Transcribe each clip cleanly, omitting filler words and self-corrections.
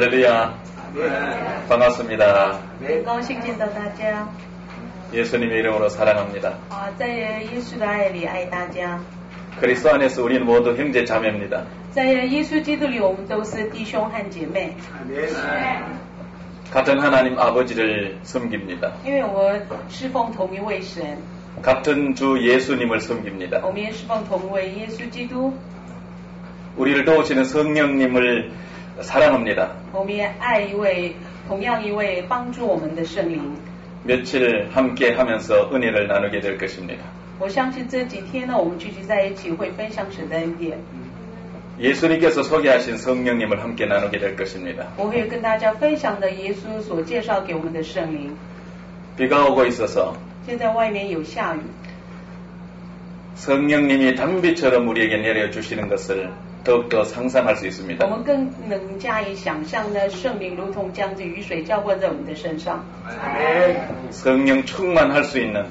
할렐루야. 반갑습니다. 很高兴见到大家。 예수님의 이름으로 사랑합니다. 在耶稣的爱里爱大家。 그리스도 안에서 우리는 모두 형제 자매입니다. 在耶稣基督里，我们都是弟兄和姐妹。 같은 하나님 아버지를 섬깁니다. 因为我们侍奉同一位神， 같은 주 예수님을 섬깁니다. 我们也侍奉同一位耶稣基督， 우리를 도우시는 성령님을 사랑합니다. 我们也爱同样一位帮助我们的圣灵。 며칠 함께 하면서 은혜를 나누게 될 것입니다. 我相信这几天呢，我们聚集在一起会分享神的恩典。 예수님께서 소개하신 성령님을 함께 나누게 될 것입니다. 我会跟大家分享的耶稣所介绍给我们的圣灵。 비가 오고 있어서 现在外面有下雨， 성령님이 단비처럼 우리에게 내려주시는 것을 더욱더 상상할 수 我 있습니다. 们更能加以想象呢，圣灵如同这样子雨水浇灌在我们的身上， 성령 충만할 수 있는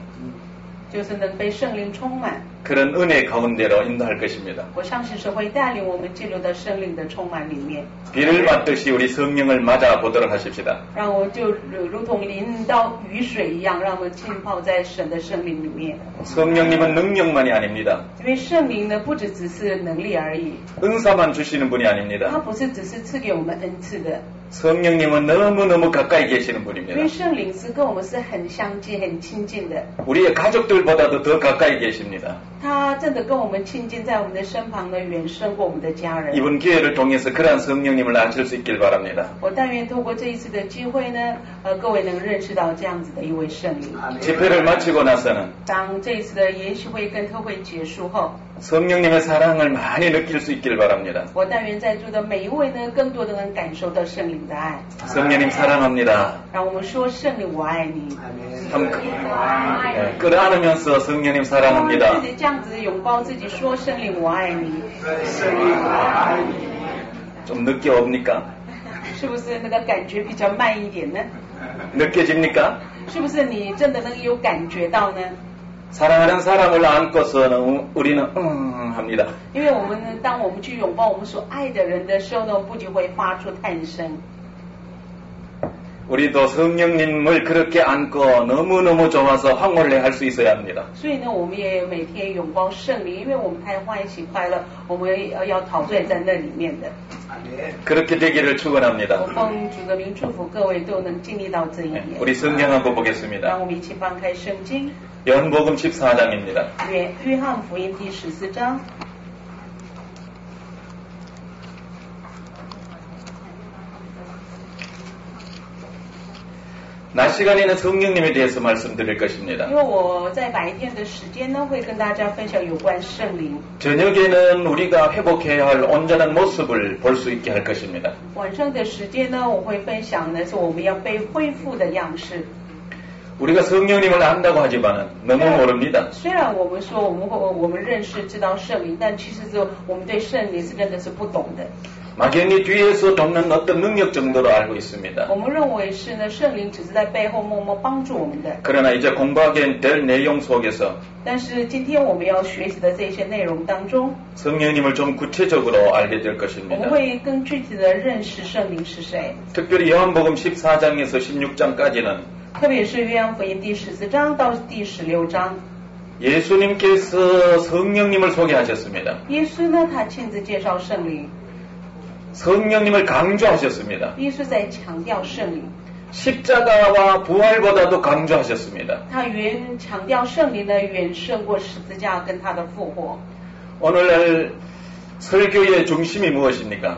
就是能被圣灵充满。 그런 은혜 가운데로 인도할 것입니다. 我相信是会带领我们进入到圣灵的充满里面， 비를 맞듯이 우리 성령을 맞아보도록 하십시다. 让我就如同淋到雨水一样，让我们浸泡在神的圣灵里面。 성령님은 능력만이 아닙니다. 因为圣灵呢，不只是能力而已， 은사만 주시는 분이 它 아닙니다. 不是只是赐给我们恩赐的， 성령님은 너무너무 가까이 계시는 因为 분입니다. 圣灵是跟我们是很相近、很亲近的， 우리의 가족들보다도 더 가까이 계십니다. 他真的跟我们亲近，在我们的身旁呢，远胜过我们的家人。 이번 기회를 통해서 그러한 성령님을 아실 수 있길 바랍니다. 我但愿透过这一次的机会呢，各位能认识到这样子的一位圣灵。 집회를 마치고 나서는 当这一次的研习会跟特会结束后， 성령님의 사랑을 많이 느낄 수 있길 바랍니다. 我但愿在座的每一位呢，更多的能感受到圣灵的爱。 성령님 사랑합니다. 让我们说圣灵我爱你， 끌어안으면서 성령님 自 사랑합니다. 己这样子拥抱自己，说圣灵我爱你， 좀 늦게 옵니까? 是不是那个感觉比较慢一点呢？ 느껴집니까? 是不是你真的能有感觉到呢？ 사랑하는 사람을 안고서는 우리는 합니다. 因为我们呢，当我们去拥抱我们所爱的人的时候呢，不仅会发出叹声。 우리도 성령님을 그렇게 안고 너무너무 좋아서 황홀해 할 수 있어야 합니다. 所以呢，我们也每天拥抱圣灵，因为我们太欢喜快乐，我们要陶醉在那里面的。 그렇게 되기를 我 축원합니다. 奉主的名祝福各位都能经历到这一点。 우리 성경 한번 让 보겠습니다. 我们一起翻开圣经， 요한복음 14장입니다. 约翰福音第14章。 낮 시간에는 성령님에 대해서 말씀드릴 것입니다. 因为我在白天的时间呢，会跟大家分享有关圣灵。 저녁에는 우리가 회복해야 할 온전한 모습을 볼 수 있게 할 것입니다. 晚上的时间呢，我会分享的是我们要被恢复的样式。 우리가 성령님을 안다고 하지만은 너무 모릅니다. 虽然我们说我们认识知道圣灵，但其实我们对圣灵是真的是不懂的。 막연히 뒤에서 돕는 어떤 능력 정도로 알고 있습니다. 我们认为是呢，圣灵只是在背后默默帮助我们的。 그러나 이제 공부하게 될 내용 속에서 但是今天我们要学习的这些内容当中， 성령님을 좀 구체적으로 알게 될 我们 것입니다. 会更具体的认识圣灵是谁。 특별히 요한복음 14장에서 16장까지는 特别是约翰福音第14章到第16章， 예수님께서 성령님을 소개하셨습니다. 耶稣呢，他亲自介绍圣灵， 성령님을 강조하셨습니다. 耶稣在强调圣灵， 십자가와 부활보다도 강조하셨습니다. 他强调圣灵呢，远胜过十字架跟他的复活。 오늘날 설교의 중심이 무엇입니까?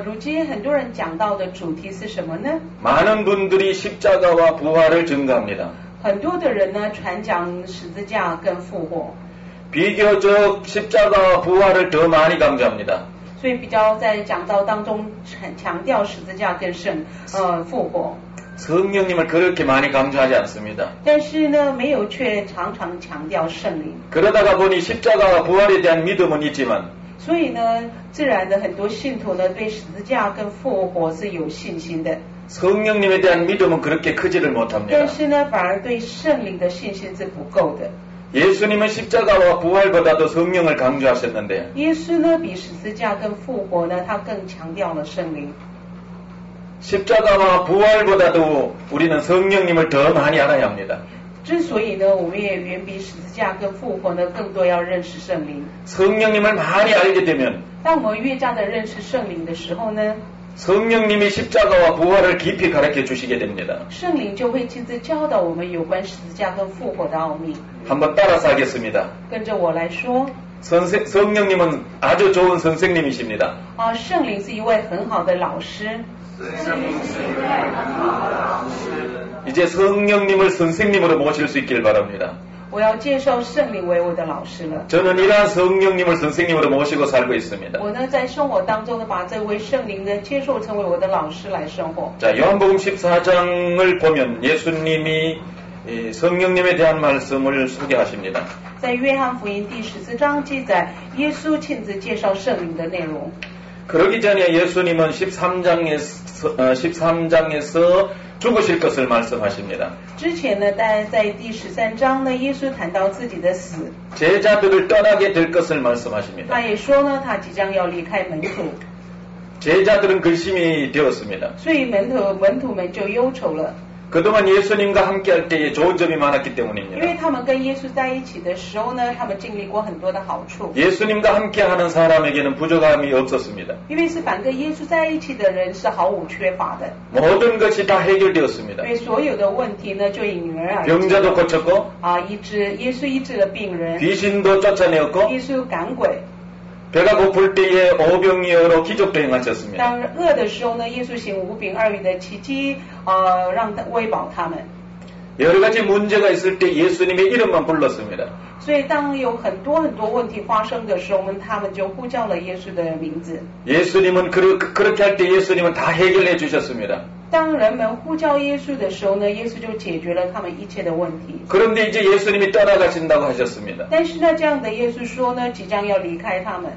如今很多人讲到的主题是什么呢？ 많은 분들이 십자가와 부활을 증거합니다. 很多的人呢传讲十字架跟复活， 비교적 십자가와 부활을 더 많이 강조합니다. 所以比较在讲道当中强调十字架跟复活。 성령님을 그렇게 많이 강조하지 않습니다. 但是呢，没有却常常强调圣灵。 그러다가 보니 십자가와 부활에 대한 믿음은 있지만 所以呢，自然的很多信徒呢对十字架跟复活是有信心的， 성령님에 대한 믿음은 그렇게 크지를 但 못합니다. 是呢，反而对圣灵的信心是不够的。 예수님은 십자가와 부활보다도 성령을 강조하셨는데 耶稣呢比十字架跟复活呢，他更强调了圣灵。 십자가와 부활보다도 우리는 성령님을 더 많이 알아야 합니다. 之所以呢，我们也远比十字架跟复活呢更多要认识圣灵。 성령님을 많이 알게 되면 当我们越加的认识圣灵的时候呢， 성령님이 십자가와 부활을 깊이 가르쳐 주시게 됩니다. 圣灵就会亲自教导我们有关十字架跟复活的奥秘。 한번 따라서 하겠습니다. 跟着我来说， 성령님은 아주 좋은 선생님이십니다. 圣灵是一位很好的老师。 이제 성령님을 선생님으로 모실 수 있길 바랍니다. 我要接受圣灵为我的老师了。 저는 이러한 성령님을 선생님으로 모시고 살고 있습니다. 我呢，在生活当中呢，把这位圣灵呢接受成为我的老师来生活。 자, 요한복음 14장을 보면 예수님이 성령님에 대한 말씀을 소개하십니다. 在约翰福音第14章记载，耶稣亲自介绍圣灵的内容。 그러기 전에 예수님은 13장에서 죽으실 것을 말씀하십니다. 之前呢，在第13章呢，耶稣谈到自己的死， 제자들을 떠나게 될 것을 말씀하십니다. 他也说呢，他即将要离开门徒， 제자들은 근심이 되었습니다. 所以门徒们就忧愁了， 그동안 예수님과 함께할 때에 좋은 점이 많았기 因 때문입니다. 为他们跟耶稣在一起的时候呢，他们经历过很多的好处。 예수님과 함께하는 사람에게는 부족함이 없었습니다. 因为是凡跟耶稣在一起的人是毫无缺乏的， 모든 것이 다 해결되었습니다. 所以所有的问题呢就迎刃而解。 병자도 고쳤고 耶稣医治了病人， 귀신도 쫓아내었고 耶稣赶鬼。 배가 고플 때에 오병이어로 기적도 행하셨습니다. 当饿的时候呢，耶稣行5饼2鱼的奇迹，让喂饱他们。 여러 가지 문제가 있을 때 예수님의 이름만 불렀습니다. 所以当有很多问题发生的时候，他们就呼叫了耶稣的名字。 예수님은 그렇게 할 때 예수님은 다 해결해 주셨습니다. 当人们呼叫耶稣的时候呢，耶稣就解决了他们一切的问题。 그런데 이제 예수님이 떠나가신다고 하셨습니다. 但是呢，这样的耶稣说呢，即将要离开他们。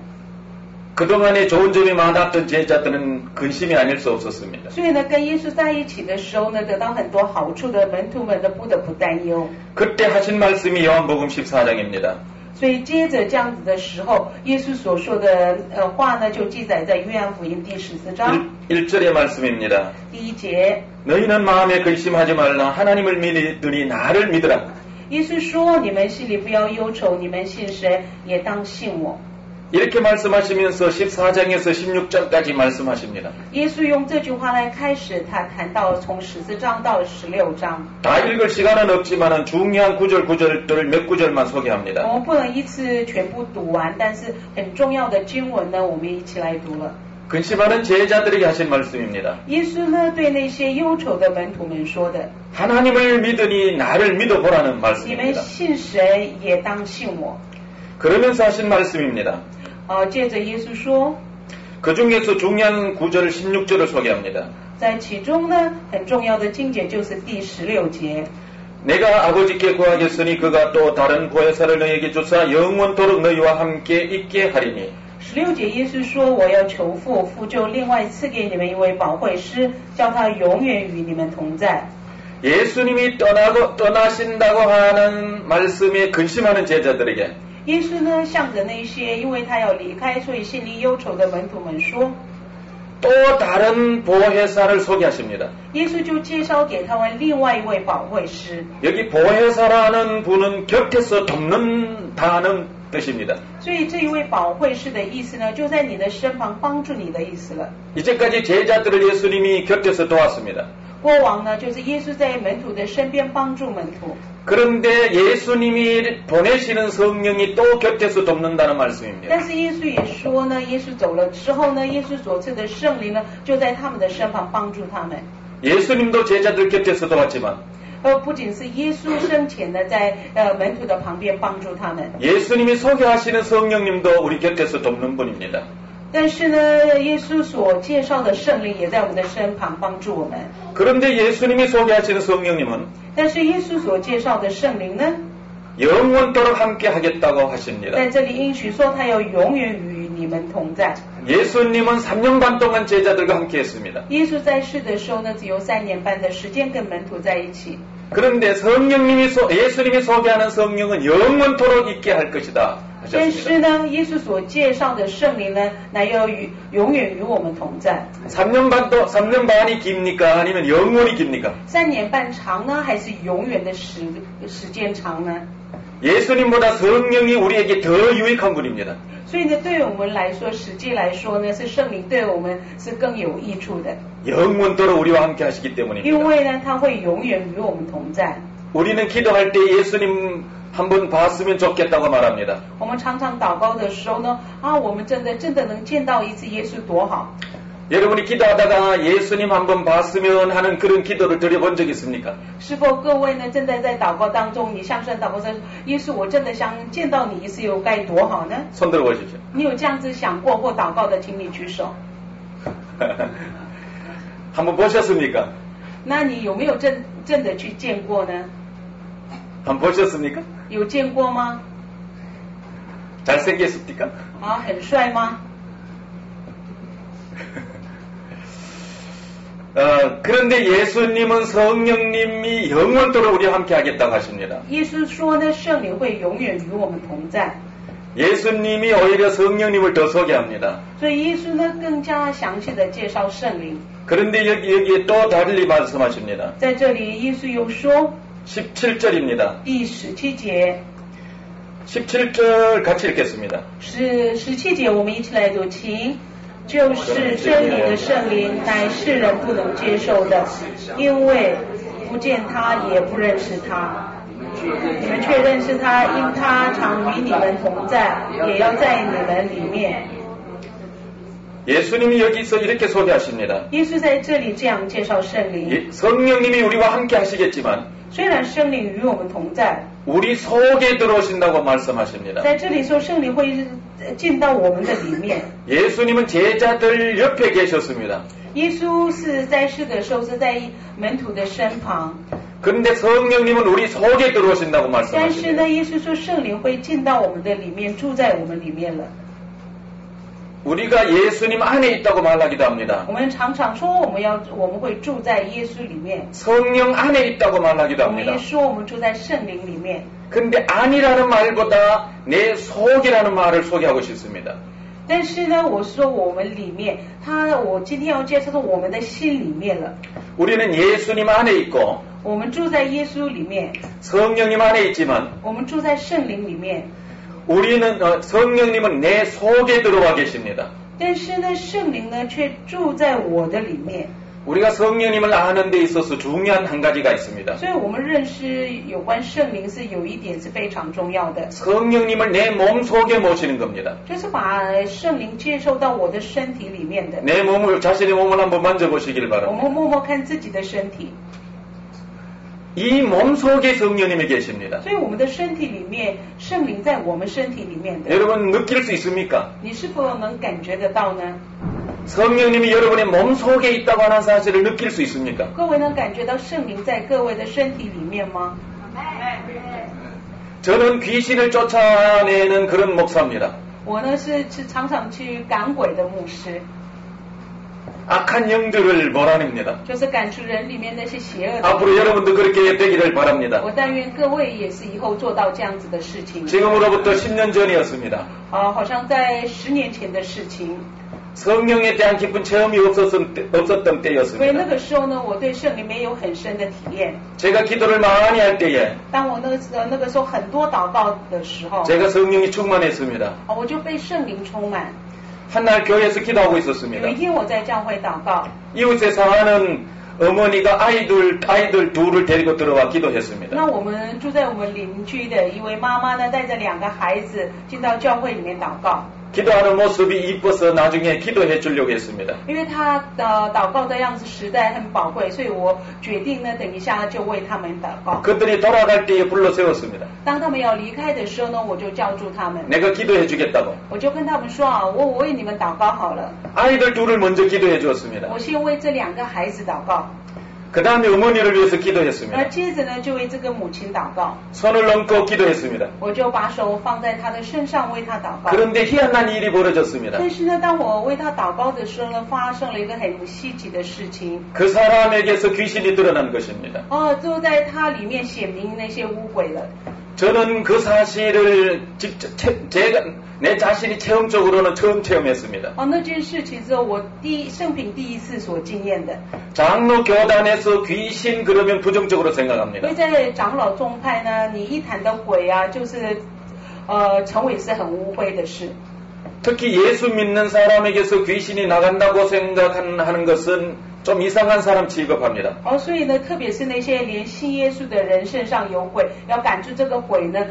그동안에 좋은 점이 많았던 제자들은 근심이 아닐 수 없었습니다. 所以呢，跟耶稣在一起的时候呢，得到很多好处的门徒们呢，不得不担忧。 그때 하신 말씀이 요한복음 14장입니다. 所以接着这样子的时候，耶稣所说的话呢，就记载在约翰福音第14章 1절의 말씀입니다. 第1节。 너희는 마음에 근심하지 말라. 하나님을 믿으니 나를 믿으라. 耶稣说：“你们心里不要忧愁，你们信神也当信我。” 이렇게 말씀하시면서 14장에서 16장까지 말씀하십니다. 耶稣用这句话来开始，他谈到从14章到16章。 다 읽을 시간은 없지만 중요한 구절들을 몇 구절만 소개합니다. 我们不能一次全部读完，但是很重要的经文呢，我们一起来读了。 근심하는 제자들에게 하신 말씀입니다. 耶稣呢，对那些忧愁的门徒们说的： 하나님을 믿으니 나를 믿어보라는 你们 말씀입니다. 信神也当信我。 그러면서 하신 말씀입니다. 接着耶稣说， 그 중에서 중요한 구절 16절을 소개합니다. 在其中呢，很重要的经节就是第16节。 내가 아버지께 구하겠으니 그가 또 다른 보혜사를 너희에게 주사 영원토록 너희와 함께 있게 하리니 16节耶稣说：“我要求父，父就另外赐给你们一位保惠师，叫他永远与你们同在。” 예수님이 떠나신다고 하는 말씀에 근심하는 제자들에게 耶稣呢，向着那些因为他要离开，所以心里忧愁的门徒们说， 또 다른 보혜사를 소개하십니다. 耶稣就介绍给他们另外一位保惠师。 여기 보혜사라는 분은 곁에서 돕는다는 뜻입니다. 所以这一位保惠师的意思呢，就在你的身旁帮助你的意思了。 이제까지 제자들을 예수님이 곁에서 도왔습니다. 过往呢，就是耶稣在门徒的身边帮助门徒。 그런데 예수님이 보내시는 성령이 또 곁에서 돕는다는 말씀입니다. 但是耶稣也说呢，耶稣走了之后呢，耶稣所赐的圣灵呢，就在他们的身旁帮助他们。 예수님도 제자들 곁에서 도왔지만 不仅是耶稣生前呢，在门徒的旁边帮助他们， 예수님이 소개하시는 성령님도 우리 곁에서 돕는 분입니다. 但是呢，耶稣所介绍的圣灵也在我们的身旁帮助我们。 그런데 예수님이 소개하시는 성령님은 但是耶稣所介绍的圣灵呢， 영원토록 함께 하겠다고 하십니다. 在这里应许说他要永远与你们同在。 예수님은 3년 반 동안 제자들과 함께 했습니다. 耶稣在世的时候呢，只有3年半的时间跟门徒在一起。 그런데 예수님이 소개하는 성령은 영원토록 있게 할 것이다. 但是呢，耶稣所介绍的圣灵呢，乃要永远与我们同在。3년 반이 깁니까? 아니면 영원히 깁니까? 3年半长呢，还是永远的时间长呢？ 예수님보다 성령이 우리에게 더 유익한 분입니다. 所以呢，对我们来说，实际来说呢，是圣灵对我们是更有益处的。 영원토록 우리와 함께 하시기 因 때문입니다. 为呢，他会永远与我们同在。 우리는 기도할 때 예수님 한번 봤으면 좋겠다고 말합니다. 我们常常祷告的时候呢，我们真的能见到一次耶稣多好。 여러분이 기도하다가 예수님 한번 봤으면 하는 그런 기도를 드려본 적 있습니까? 是否各位呢，正在祷告当中，你向神祷告说，耶稣，我真的想见到你一次，又该多好呢？ 손 들어보십시오. 你有这样子想过或祷告的，请你举手。 한번 보셨습니까? 那你有没有真的去见过呢？ 한번 보셨습니까? 有见过吗？ 잘생겼습니까? 很帅吗？ 그런데 예수님은 성령님이 영원토록 우리와 함께 하겠다고 하십니다. 耶稣说呢，圣灵会永远与我们同在。 예수님이 오히려 성령님을 더 소개합니다. 所以耶稣呢，更加详细的介绍圣灵。 그런데 여기에 또 달리 말씀하십니다. 在这里，耶稣又说， 17절입니다. 第17节， 17절 같이 읽겠습니다. 17节，我们一起来读，请。 就是真理的圣灵，乃世人不能接受的，因为不见他，也不认识他。你们却认识他，因他常与你们同在，也要在你们里面。 예수님이 여기서 이렇게 소개하십니다. 耶稣在这里这样介绍圣灵。 성령님이 우리와 함께 하시겠지만 虽然圣灵与我们同在， 우리 속에 들어오신다고 말씀하십니다. 在这里说圣灵会进到我们的里面。 예수님은 제자들 옆에 계셨습니다. 耶稣是在世的时候是在门徒的身旁， 그런데 성령님은 우리 속에 들어오신다고 但是 말씀하십니다. 呢，耶稣说圣灵会进到我们的里面，住在我们里面了。 우리가 예수님 안에 있다고 말하기도 합니다. 我们常常说我们会住在耶稣里面， 성령 안에 있다고 말하기도 我们 합니다. 也说我们住在圣灵里面。 근데 아니라는 말보다 내 속이라는 말을 소개하고 싶습니다. 但是呢，我说我们里面，我今天要介绍说我们的心里面了。 우리는 예수님 안에 있고 我们住在耶稣里面， 성령님 안에 있지만 我们住在圣灵里面。 우리는 성령님은 내 속에 들어와 계십니다. 但是呢，圣灵呢却住在我的里面。 우리가 성령님을 아는 데 있어서 중요한 한 가지가 있습니다. 所以我们认识有关圣灵是有一点是非常重要的， 성령님을 내 몸 속에 모시는 겁니다. 就是把圣灵接受到我的身体里面的。 내 몸을 자신의 몸을 한번 만져보시길 我 바랍니다. 们摸摸看自己的身体， 이 몸 속에 성령님이 계십니다. 所以我们的身体里面，圣灵在我们身体里面的。 여러분 느낄 수 있습니까? 你是否能感觉得到呢？ 성령님이 여러분의 몸 속에 있다고 하는 사실을 느낄 수 있습니까? 各位能感觉到圣灵在各位的身体里面吗？ 저는 귀신을 쫓아내는 그런 목사입니다. 我呢是常常去赶鬼的牧师， 악한 영들을 몰아냅니다. 就是赶出人里面那些邪恶的。 앞으로 여러분도 그렇게 되기를 바랍니다. 我但愿各位也是以后做到这样子的事情。 지금으로부터 10년 전이었습니다. 好像在10年前的事情。 성령에 대한 깊은 체험이 없었던 所以那 때였습니다. 个时候呢，我对圣灵没有很深的体验。 제가 기도를 많이 할 때에 当我那个时候很多祷告的时候， 제가 성령이 충만했습니다. 我就被圣灵充满。 한날 교회에서 기도하고 有 있었습니다. 一天我在教会祷告， 이웃에 사는 어머니가 아이들 둘을 데리고 들어와 기도했습니다. 那我们住在我们邻居的一位妈妈呢，带着2个孩子进到教会里面祷告。 기도하는 모습이 이뻐서 나중에 기도해 주려고 했습니다. 因为他祷告的样子实在很宝贵，所以我决定呢，等一下就为他们祷告。 그들이 돌아갈 때에 불러 세웠습니다. 当他们要离开的时候呢，我就叫住他们， 내가 기도해 주겠다고. 我就跟他们说我为你们祷告好了。 아이들 둘을 먼저 기도해 주었습니다. 我先为这2个孩子祷告， 그 다음에 어머니를 위해서 那 기도했습니다. 接着呢就为这个母亲祷告， 손을 얹고 기도했습니다. 我就把手放在她的身上为她祷告。 그런데 희한한 일이 벌어졌습니다. 但是呢，当我为她祷告的时候呢，发生了一个很稀奇的事情。 그 사람에게서 귀신이 드러난 것입니다. 就在她里面显明那些污鬼了。 저는 그 사실을 직접 내 자신이 체험적으로는 처음 체험했습니다. 那件事情之后，我圣品第一次所经验的。 장로 교단에서 귀신 그러면 부정적으로 因 생각합니다. 为在长老宗派呢，你一谈到鬼啊，就是成为是很污秽的事。 특히 예수 믿는 사람에게서 귀신이 나간다고 생각하는 것은 좀 이상한 사람 취급합니다. 所以呢，特别是那些连信耶稣的人身上有鬼，要赶出这个鬼呢，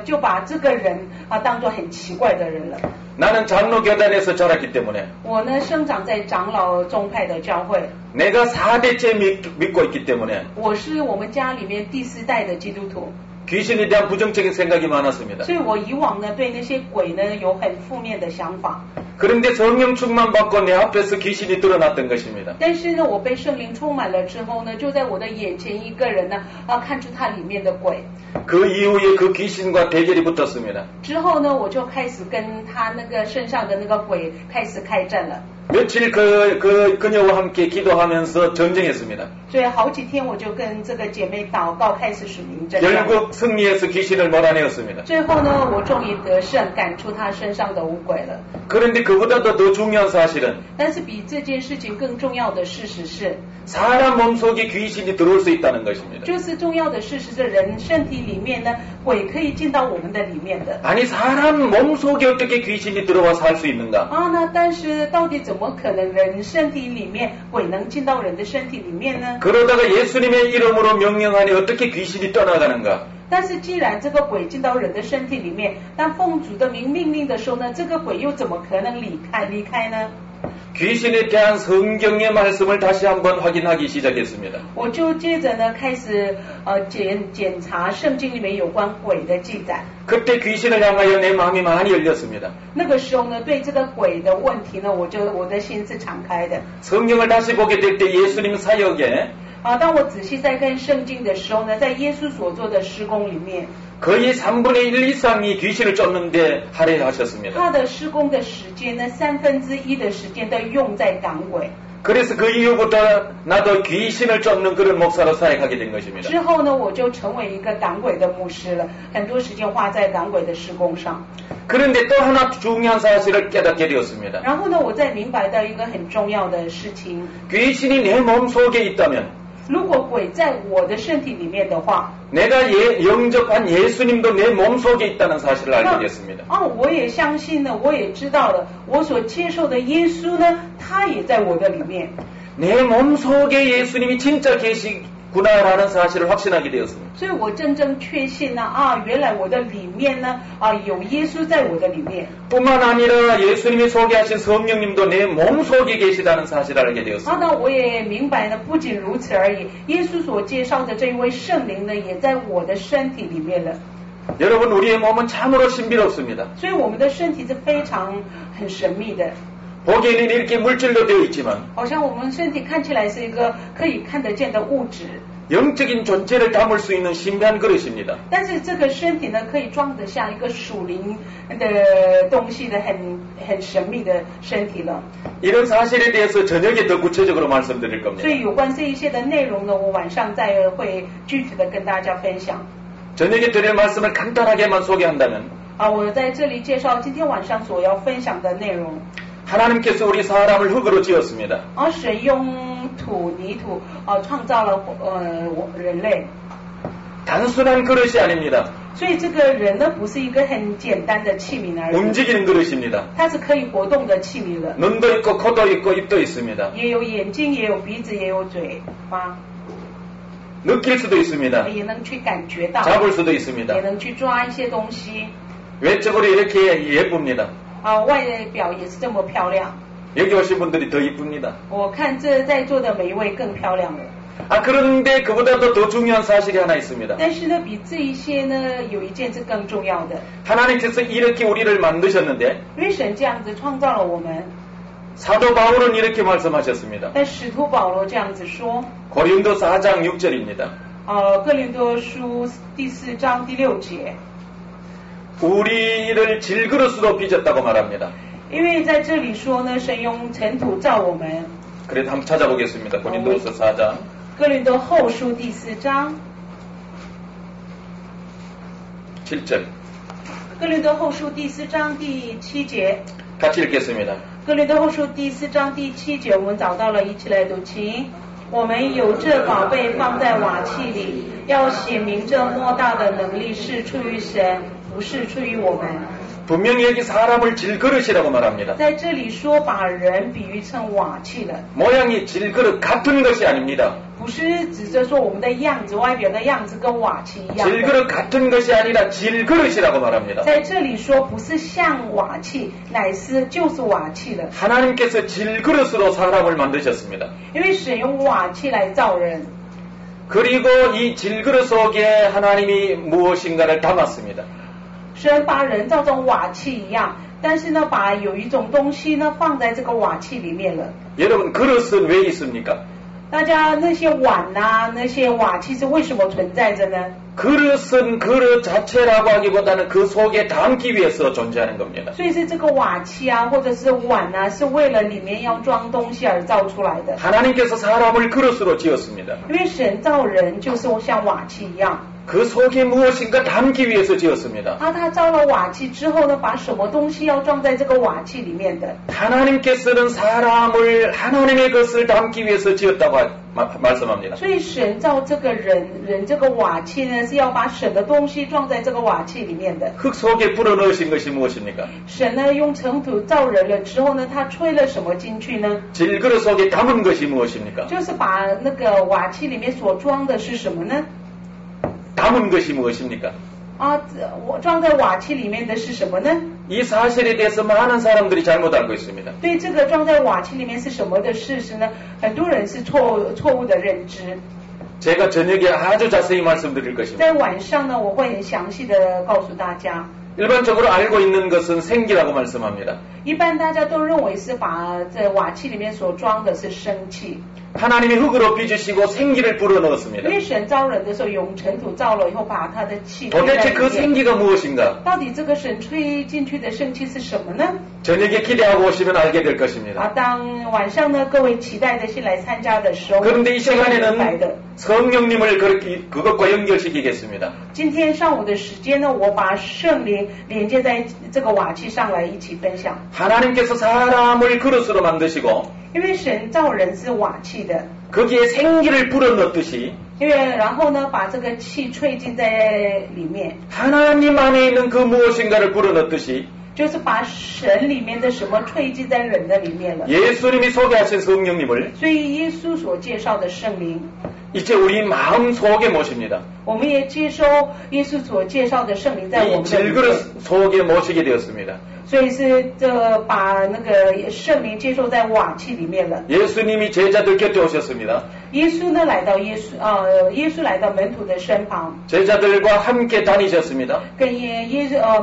就把这个人当作很奇怪的人了。 나는 장로 교단에서 자랐기 때문에 我呢，生长在长老宗派的教会， 내가 4대째 믿고 있기 때문에 我是我们家里面第4代的基督徒。 귀신에 대한 부정적인 생각이 많았습니다. 所以我以往呢，对那些鬼呢有很负面的想法。 그런데 성령 충만 받고 내 앞에서 귀신이 드러났던 것입니다. 但是呢，我被圣灵充满了之后呢，就在我的眼前一个人呢，看出他里面的鬼。 그 이후에 그 귀신과 대결이 붙었습니다. 之后呢，我就开始跟他那个身上的那个鬼开始开战了。 며칠 그녀와 함께 기도하면서 전쟁했습니다. 所以好几天我就跟这个姐妹祷告，开始属灵征战。 결국 승리해서 귀신을 몰아내었습니다. 最后呢，我终于得胜，赶出他身上的污鬼了。 그런데 그보다도 더 중요한 사실은 但是比这件事情更重要的事实是， 사람 몸속에 귀신이 들어올 수 있다는 것입니다. 就是重要的事实是人身体里面呢，鬼可以进到我们的里面的。 아니 사람 몸속에 어떻게 귀신이 들어와서 할 수 있는가? 那但是到底怎么可能人身体里面鬼能进到人的身体里面呢？ 그러다가 예수님의 이름으로 명령하니 어떻게 귀신이 떠나가는가? 但是既然这个鬼进到人的身体里面，当奉主的命令的时候呢，这个鬼又怎么可能离开呢？ 귀신에 대한 성경의 말씀을 다시 한번 확인하기 시작했습니다. 我就接着呢开始检查圣经里面有关鬼的记载。 그때 귀신을 향하여 내 마음이 많이 열렸습니다. 那个时候呢，对这个鬼的问题呢，我的心是敞开的。 성경을 다시 보게 될 때 예수님 사역에 当我仔细在看圣经的时候呢，在耶稣所做的施工里面， 거의 3분의 1 이상이 귀신을 쫓는데 할애하셨습니다. 他的施工的时间呢，1/3的时间都用在赶鬼。 그래서 그 이후부터 나도 귀신을 쫓는 그런 목사로 사역하게 된 것입니다. 之后呢，我就成为一个赶鬼的牧师了，很多时间花在赶鬼的施工上。 그런데 또 하나 중요한 사실을 깨닫게 되었습니다. 然后呢，我再明白到一个很重要的事情， 귀신이 내 몸속에 있다면 如果鬼在我的身体里面的话， 내가 영접한 예수님도 내 몸속에 있다는 사실을 알게 됐습니다. 我也相信呢，我也知道了，我所接受的耶稣呢，他也在我的里面。 내 몸속에 예수님이 진짜 계시구나라는 사실을 확신하게 되었습니다. 所以我真正确信呢，原来我的里面呢，有耶稣在我的里面。 뿐만 아니라 예수님이 소개하신 성령님도 내 몸속에 계시다는 사실을 알게 되었습니다. 那我也明白呢，不仅如此而已，耶稣所介绍的这一位圣灵呢，也在我的身体里面了。 여러분 우리의 몸은 참으로 신비롭습니다. 所以我们的身体是非常很神秘的。 보기에는 이렇게 물질로 되어 있지만 好像我们身体看起来是一个可以看得见的物质， 영적인 존재를 담을 수 있는 신비한 그릇입니다. 但是这个身体呢，可以装得下一个属灵的东西的很神秘的身体了。 이런 사실에 대해서 저녁에 더 구체적으로 말씀드릴 所 겁니다. 以有关这一些的内容呢，我晚上再会具体的跟大家分享。 저녁에 드릴 말씀을 간단하게만 소개한다면 我在这里介绍今天晚上所要分享的内容。 하나님께서 우리 사람을 흙으로 지었습니다. 神用泥土创造了人类。 단순한 그릇이 아닙니다. 所以这个人呢，不是一个很简单的器皿而已， 움직이는 그릇입니다. 它是可以活动的器皿的。 눈도 있고 코도 있고 입도 있습니다. 也有眼睛，也有鼻子，也有嘴巴， 느낄 수도 있습니다. 也能去感觉到， 잡을 수도 也 있습니다. 能去抓一些东西。 외적으로 이렇게 예쁩니다. 外表也是这么漂亮。 여기 오신 분들이 더 이쁩니다. 我看这在座的每一位更漂亮了。 그런데 그보다도 더 중요한 사실이 하나 있습니다. 但是呢，比这一些呢，有一件是更重要的。 하나님께서 이렇게 우리를 만드셨는데 因为神这样子创造了我们， 사도 바울은 이렇게 말씀하셨습니다. 但使徒保罗这样子说， 고린도 4장 6절입니다. 哥林多书第4章第6节， 우리를 질그릇으로 빚었다고 말합니다. 因为在这里说呢，神用尘土造我们。 그래도 한번 찾아보겠습니다. 고린도후서 4장. 哥林多后书第4章， 7절. 哥林多后书第4章第7节。 같이 읽겠습니다. 哥林多后书第4章第7节，我们找到了，一起来读，请。我们有这宝贝放在瓦器里，要显明这莫大的能力是出于神，不是出于我们。 분명히 여기 사람을 질그릇이라고 말합니다. 在这里说把人比喻成瓦器了， 모양이 질그릇 같은 것이 아닙니다. 不是指着说我们的样子，外表的样子跟瓦器一样的。 질그릇 같은 것이 아니라 질그릇이라고 말합니다. 在这里说不是像瓦器，乃是就是瓦器了。 하나님께서 질그릇으로 사람을 만드셨습니다. 因为神用瓦器来造人， 그리고 이 질그릇 속에 하나님이 무엇인가를 담았습니다. 神把人造成瓦器一样，但是呢，把有一种东西呢放在这个瓦器里面了。 여러분 그릇은 왜 있습니까? 大家那些碗啊，那些瓦器是为什么存在着呢？ 그릇은 그릇 자체라고 하기보다는 그 속에 담기 위해서 존재하는 겁니다. 所以是这个瓦器啊，或者是碗啊，是为了里面要装东西而造出来的。 하나님께서 사람을 그릇으로 지었습니다. 因为神造人就是像瓦器一样。 그 속에 무엇인가 담기 위해서 지었습니다. 他造了瓦器之后呢，把什么东西要装在这个瓦器里面的？ 하나님께서는 사람을 하나님의 것을 담기 위해서 지었다고 말씀합니다. 所以神造这个人这个瓦器呢，是要把神的东西装在这个瓦器里面的。 흙 속에 불어 넣으신 것이 무엇입니까? 神呢用尘土造人了之后呢，他吹了什么进去呢？ 질그릇 속에 담은 것이 무엇입니까? 就是把那个瓦器里面所装的是什么呢？ 담은 것이 무엇입니까? 我装在瓦器里面的是什么呢？ 이 사실에 대해서 많은 사람들이 잘못 알고 있습니다. 对这个装在瓦器里面是什么的事实呢？很多人是错误的认知。 제가 저녁에 아주 자세히 말씀드릴 것입니다. 在晚上呢，我会很详细的告诉大家。 일반적으로 알고 있는 것은 생기라고 말씀합니다. 一般大家都认为是把这瓦器里面所装的是生气。 하나님이 흙으로 빚으시고 생기를 불어 因 넣었습니다. 为神造人的时候用尘土造了以后，把他的气吹在 도대체 里 그 面。 생기가 무엇인가? 到底这个神吹进去的生气是什么呢？ 저녁에 기대하고 오시면 알게 될 것입니다. 当晚上呢，各位期待的是来参加的时候， 그런데 이 就会明白 시간에는 的。 성령님을 그것과 연결시키겠습니다. 今天上午的时间呢，我把圣灵连接在这个瓦器上来一起分享。 하나님께서 사람을 그릇으로 만드시고 因为神造人是瓦器的， 거기에 생기를 불어 넣듯이 因为然后呢，把这个气吹进在里面， 하나님 안에 있는 그 무엇인가를 불어 넣듯이 就是把神里面的什么吹进在人的里面了。 예수님이 소개하신 성령님을 所以耶稣所介绍的圣灵， 이제 우리 마음 속에 모십니다. 我们也接收耶稣所介绍的圣灵在我 이 们的里面。 질그릇 속에 모시게 되었습니다. 所以是把那个圣灵接受在瓦器里面了。 예수님이 제자들 곁에 오셨습니다. 耶稣呢来到耶稣来到门徒的身旁， 제자들과 함께 다니셨습니다. 跟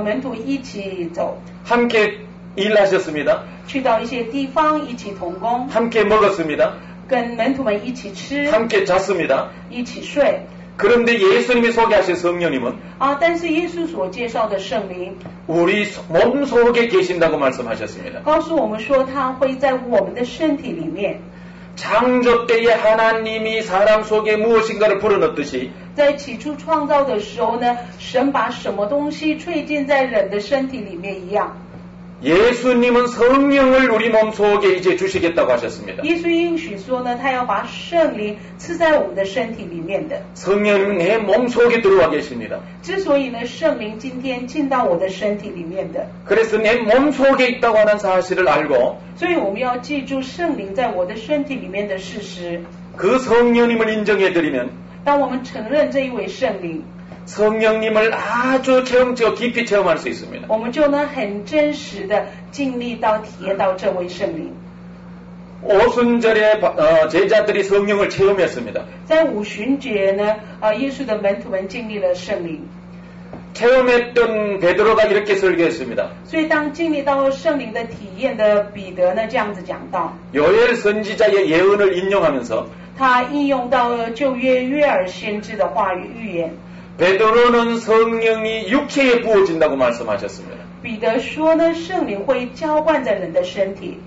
门徒一起走， 함께 일하셨습니다. 去到一些地方一起同工， 함께 먹었습니다. 跟门徒们一起吃， 함께 잤습니다. 一起睡。 그런데 예수님이 소개하신 성령님은 但是耶稣所介绍的圣灵 우리 몸 속에 계신다고 말씀하셨습니다. 告诉我们说，他会在我们的身体里面。 창조 때에 하나님이 사람 속에 무엇인가를 불어넣듯이 在起初创造的时候呢，神把什么东西吹进在人的身体里面一样。 예수님은 성령을 우리 몸 속에 이제 주시겠다고 하셨습니다. 耶稣应许说呢，他要把圣灵赐在我们的身体里面的。 성령은 내 몸 속에 들어와 계십니다. 之所以呢，圣灵今天进到我的身体里面的， 그래서 내 몸 속에 있다고 하는 사실을 알고 所以我们要记住圣灵在我的身体里面的事实。 그 성령님을 인정해드리면 当我们承认这一位圣灵， 성령님을 아주 깊이 체험할 수 있습니다. 我们就能很真实的经历到、体验到这位圣灵。 오순절에 제자들이 성령을 체험했습니다. 在五旬节呢，耶稣的门徒们经历了圣灵。 체험했던 베드로가 이렇게 설교했습니다. 所以当经历到圣灵的体验的彼得呢，这样子讲到， 요엘 선지자의 예언을 인용하면서 他应用到旧约约珥先知的话语预言。 베드로는 성령이 육체에 부어진다고 말씀하셨습니다. 彼得说呢，圣灵会浇灌在人的身体。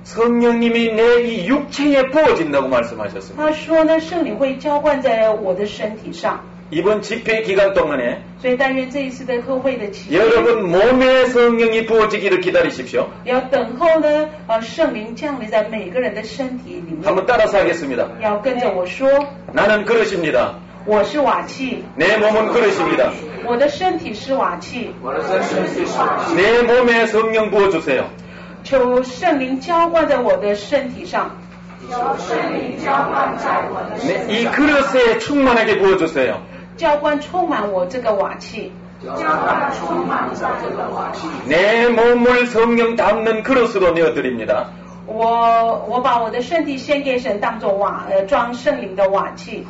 성령님이 내 이 육체에 부어진다고 말씀하셨습니다. 他说呢，圣灵会浇灌在我的身体上。 이번 집회 기간 동안에 所以但愿这一次的特会的期间， 여러분 몸에 성령이 부어지기를 기다리십시오. 要等候呢，圣灵降临在每个人的身体里面。 한번 따라서 하겠습니다. 要跟着我说， 나는 그릇입니다. 我是瓦器， 내 몸은 그릇입니다. 我的身体是瓦器， 내 몸에 성령 부어주세요. 求圣灵浇灌在我的身体上， 이 그릇에 충만하게 부어주세요. 浇灌充满我这个瓦器， 내 몸을 성령 담는 그릇으로 내어드립니다. 我把我的身体献给神，当作装圣灵的瓦器。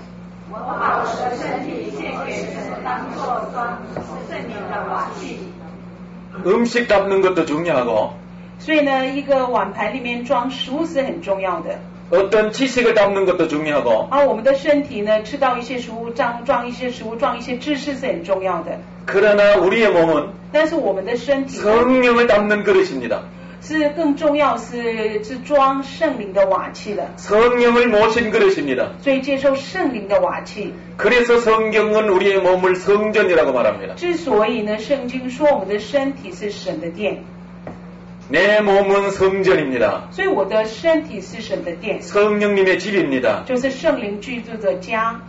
음식 담는 것도 중요하고 所以呢，一个碗盘里面装食物是很重要的。 어떤 지식을 담는 것도 중요하고 而我们的身体呢，吃到一些食物，装一些食物，装一些知识是很重要的。 그러나 우리의 몸은 但是我们的身体呢 성령을 담는 그릇입니다. 是更重要，是装圣灵的瓦器了。 성령을 모신 그릇입니다. 所以接受圣灵的瓦器。 그래서 성경은 우리의 몸을 성전이라고 말합니다. 之所以呢，圣经说我们的身体是神的殿， 내 몸은 성전입니다. 所以我的身体是神的殿， 성령님의 집입니다. 就是圣灵居住的家。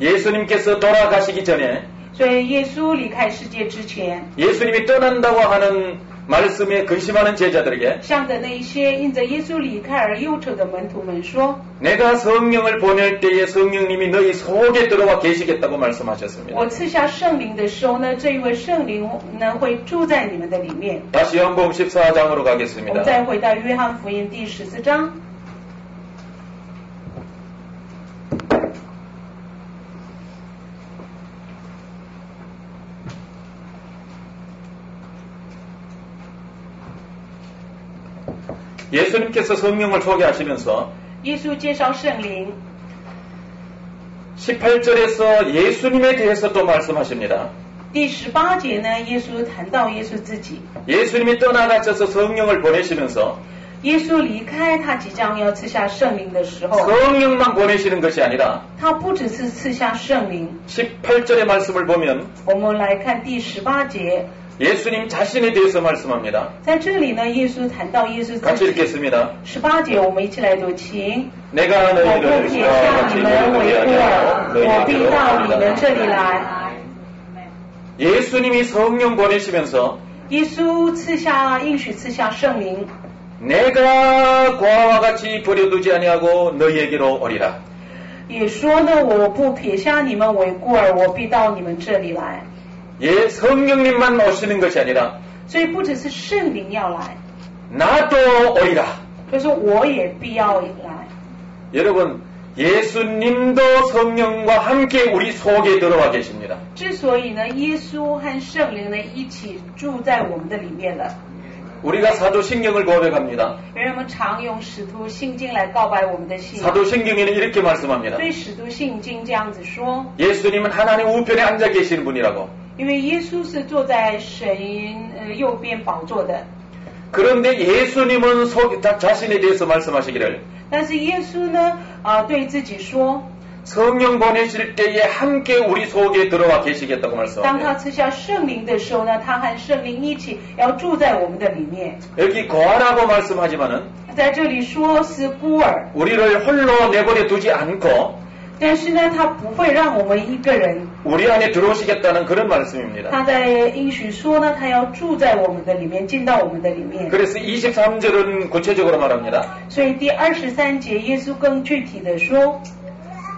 예수님께서 돌아가시기 전에 所以耶稣离开世界之前， 예수님이 떠난다고 하는 말씀에 근심하는 제자들에게 向着那一些因着耶稣离开而忧愁的门徒们说， 내가 성령을 보낼 때에 성령님이 너희 속에 들어와 계시겠다고 말씀하셨습니다. 我赐下圣灵的时候呢，这一位圣灵呢会住在你们的里面。 다시 요한복음 14장으로 我们 가겠습니다. 再回到约翰福音第14章。 예수님께서 성령을 소개하시면서 耶稣介绍圣灵， 18절에서 예수님에 대해서 또 말씀하십니다. 第18节呢，耶稣谈到耶稣自己。 예수님이 떠나가셔서 성령을 보내시면서 耶稣离开他即将要赐下圣灵的时候， 성령만 보내시는 것이 아니라 他不只是赐下圣灵。 18절의 말씀을 보면 我们来看第18节， 예수님 자신에 대해서 말씀합니다. 在这里呢，耶稣谈到耶稣 같이 自己。 읽겠습니다. 18节，我们一起来读，请。 내가 我不 너희를 撇下你们为孤儿，我必到你们这里来。 예수님이 성령 보내시면서 耶稣应许赐下圣灵， 내가 고아와 같이 버려두지 아니하고 너희에게로 오리라. 也说呢，我不撇下你们为孤儿，我必到你们这里来。 예, 성령님만 오시는 것이 아니라 所以不只是圣灵要来， 나도 오리라. 就是我也必要来。 여러분, 예수님도 성령과 함께 우리 속에 들어와 계십니다. 之所以呢，耶稣和圣灵呢一起住在我们的里面了。 우리가 사도신경을 고백합니다. 因为我们常用使徒信经来告白我们的信仰。 사도신경에는 이렇게 말씀합니다. 对使徒信经这样子说， 예수님은 하나님 우편에 앉아 계시는 분이라고. 因为耶稣是坐在神右边宝座的。 그런데 예수님은 자신에 대해서 말씀하시기를 但是耶稣呢，对自己说， 성령 보내실 때에 함께 우리 속에 들어와 계시겠다고 当他 말씀합니다. 赐下圣灵的时候呢，他和圣灵一起要住在我们的里面。 여기 고아라고 말씀하지만은 在这里说是孤儿， 우리를 홀로 내버려 두지 않고 但是呢，他不会让我们一个人。 우리 안에 들어오시겠다는 그런 말씀입니다. 他在应许说呢，他要住在我们的里面，进到我们的里面。 그래서 23절은 구체적으로 말합니다. 所以第23节，耶稣更具体的说，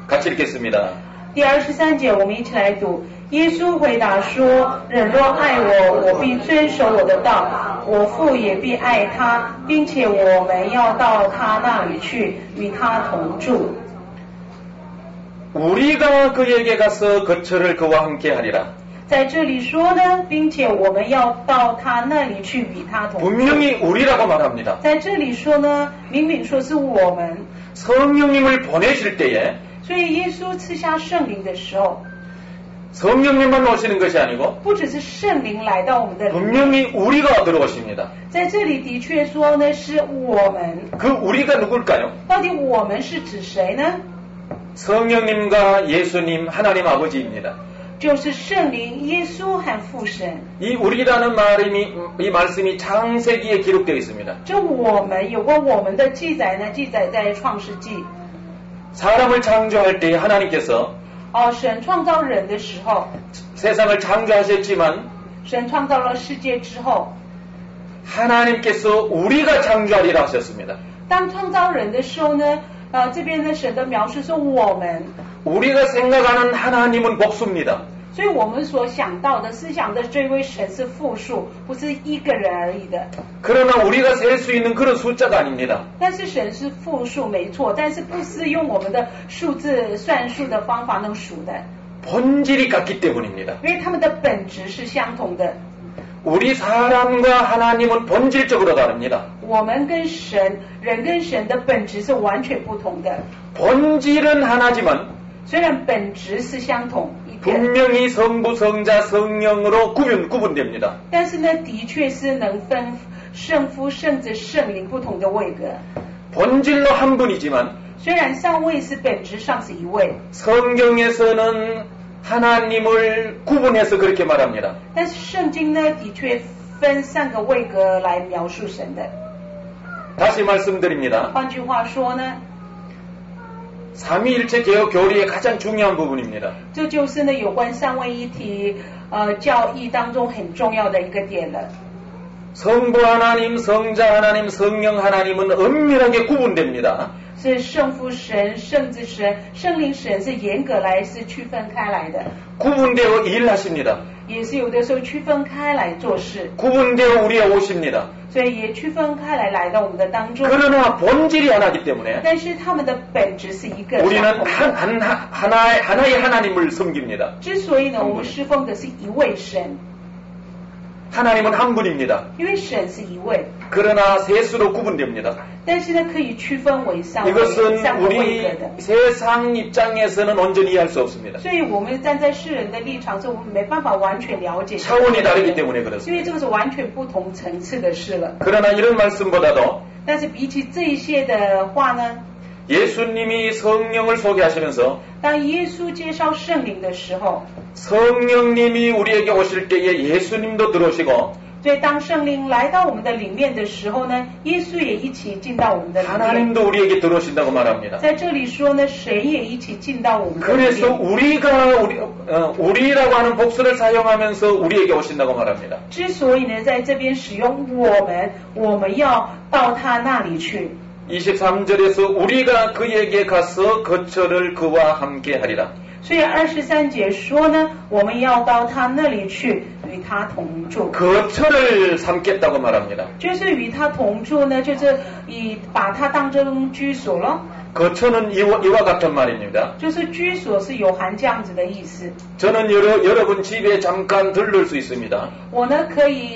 같이 읽겠습니다. 第23节我们一起来读。耶稣回答说：“人若爱我，我必遵守我的道，我父也必爱他，并且我们要到他那里去，与他同住。” 우리가 그에게 가서 거처를 그와 함께 하리라. 在这里说呢，并且我们要到他那里去与他同住。 분명히 우리라고 말합니다. 在这里说呢，明明说是我们。 성령님을 보내실 때에 所以耶稣赐下圣灵的时候， 성령님만 오시는 것이 아니고 不只是圣灵来到我们的里面， 분명히 우리가 들어오십니다. 在这里的确说呢是我们。 그 우리가 누굴까요? 到底我们是指谁呢？ 성령님과 예수님 하나님 아버지입니다. 就是圣灵、耶稣和父神。 이 우리라는 이 말씀이 창세기에 기록되어 있습니다. 这我们有关我们的记载呢，记载在创世纪。 사람을 창조할 때 하나님께서 神创造人的时候， 세상을 창조하셨지만 神创造了世界之后， 하나님께서 우리가 창조하리라 하셨습니다. 当创造人的时候呢，这边呢神的描述说我们， 우리가 생각하는 하나님은 복수입니다. 所以我们所想到的思想的这位神是复数，不是一个人而已的。 그러나 우리가 셀 수 있는 그런 숫자가 아닙니다. 但是神是复数没错，但是不是用我们的数字算数的方法能数的， 본질이 같기 때문입니다. 因为他们的本质是相同的。 우리 사람과 하나님은 본질적으로 다릅니다. 我们跟神，人跟神的本质是完全不同的。 본질은 하나지만 虽然本质是相同一点， 분명히 성부, 성자, 성령으로 구분됩니다. 但是呢，的确是能分圣父、圣子、圣灵不同的位格。 본질로 한 분이지만 虽然上位是本质上是一位， 성경에서는 하나님을 구분해서 그렇게 말합니다. 但是圣经呢，的确分3个位格来描述神的。 다시 말씀드립니다. 换句话说呢， 삼위일체 개혁 교리의 가장 중요한 부분입니다. 这就是呢有关三位一体教义当中很重要的一个点了。 성부 하나님, 성자 하나님, 성령 하나님은 엄밀하게 구분됩니다. 是圣父神、圣子神、圣灵神是严格来是区分开来的， 구분되어 일하십니다. 也是有的时候区分开来做事， 구분되어 우리에 오십니다. 所以也区分开来来到我们的当中。 그러나 본질이 하나이기 때문에 但是他们的本质是一个。 우리는 하나의 하나님을 섬깁니다. 之所以呢，我们侍奉的是一位神， 하나님은 한 분입니다. 因为神是一位， 그러나 셋으로 구분됩니다. 但是呢，可以区分为三个 이것은 位 우리 格的。 세상 입장에서는 온전히 이해할 수 없습니다. 所以我们站在世人的立场上，我们没办法完全了解， 차원이 다르기 때문에 因 그렇습니다. 为这个是完全不同层次的事了。 그러나 이런 말씀보다도 但是比起这一些的话呢， 예수님이 성령을 소개하시면서 当耶稣介绍圣灵的时候， 성령님이 우리에게 오실 때에 예수님도 들어오시고 所以当圣灵来到我们的里面的时候呢，耶稣也一起进到我们的里面。 하나님도 우리에게 들어오신다고 말합니다. 在这里说呢，神也一起进到我们的里 그래서 面。 우리라고 하는 복수를 사용하면서 우리에게 오신다고 말합니다. 之所以呢，在这边使用我们要到他那里去。 23절에서 우리가 그에게 가서 거처를 그와 함께 하리라. 所以23节说呢，我们要到他那里去，与他同住。 거처를 삼겠다고 말합니다. 就是与他同住呢，就是把他当成居所了。 거처는 이와 같은 말입니다. 就是居所是有含这样子的意思。 저는 여러분 집에 잠깐 들를 수 있습니다. 我呢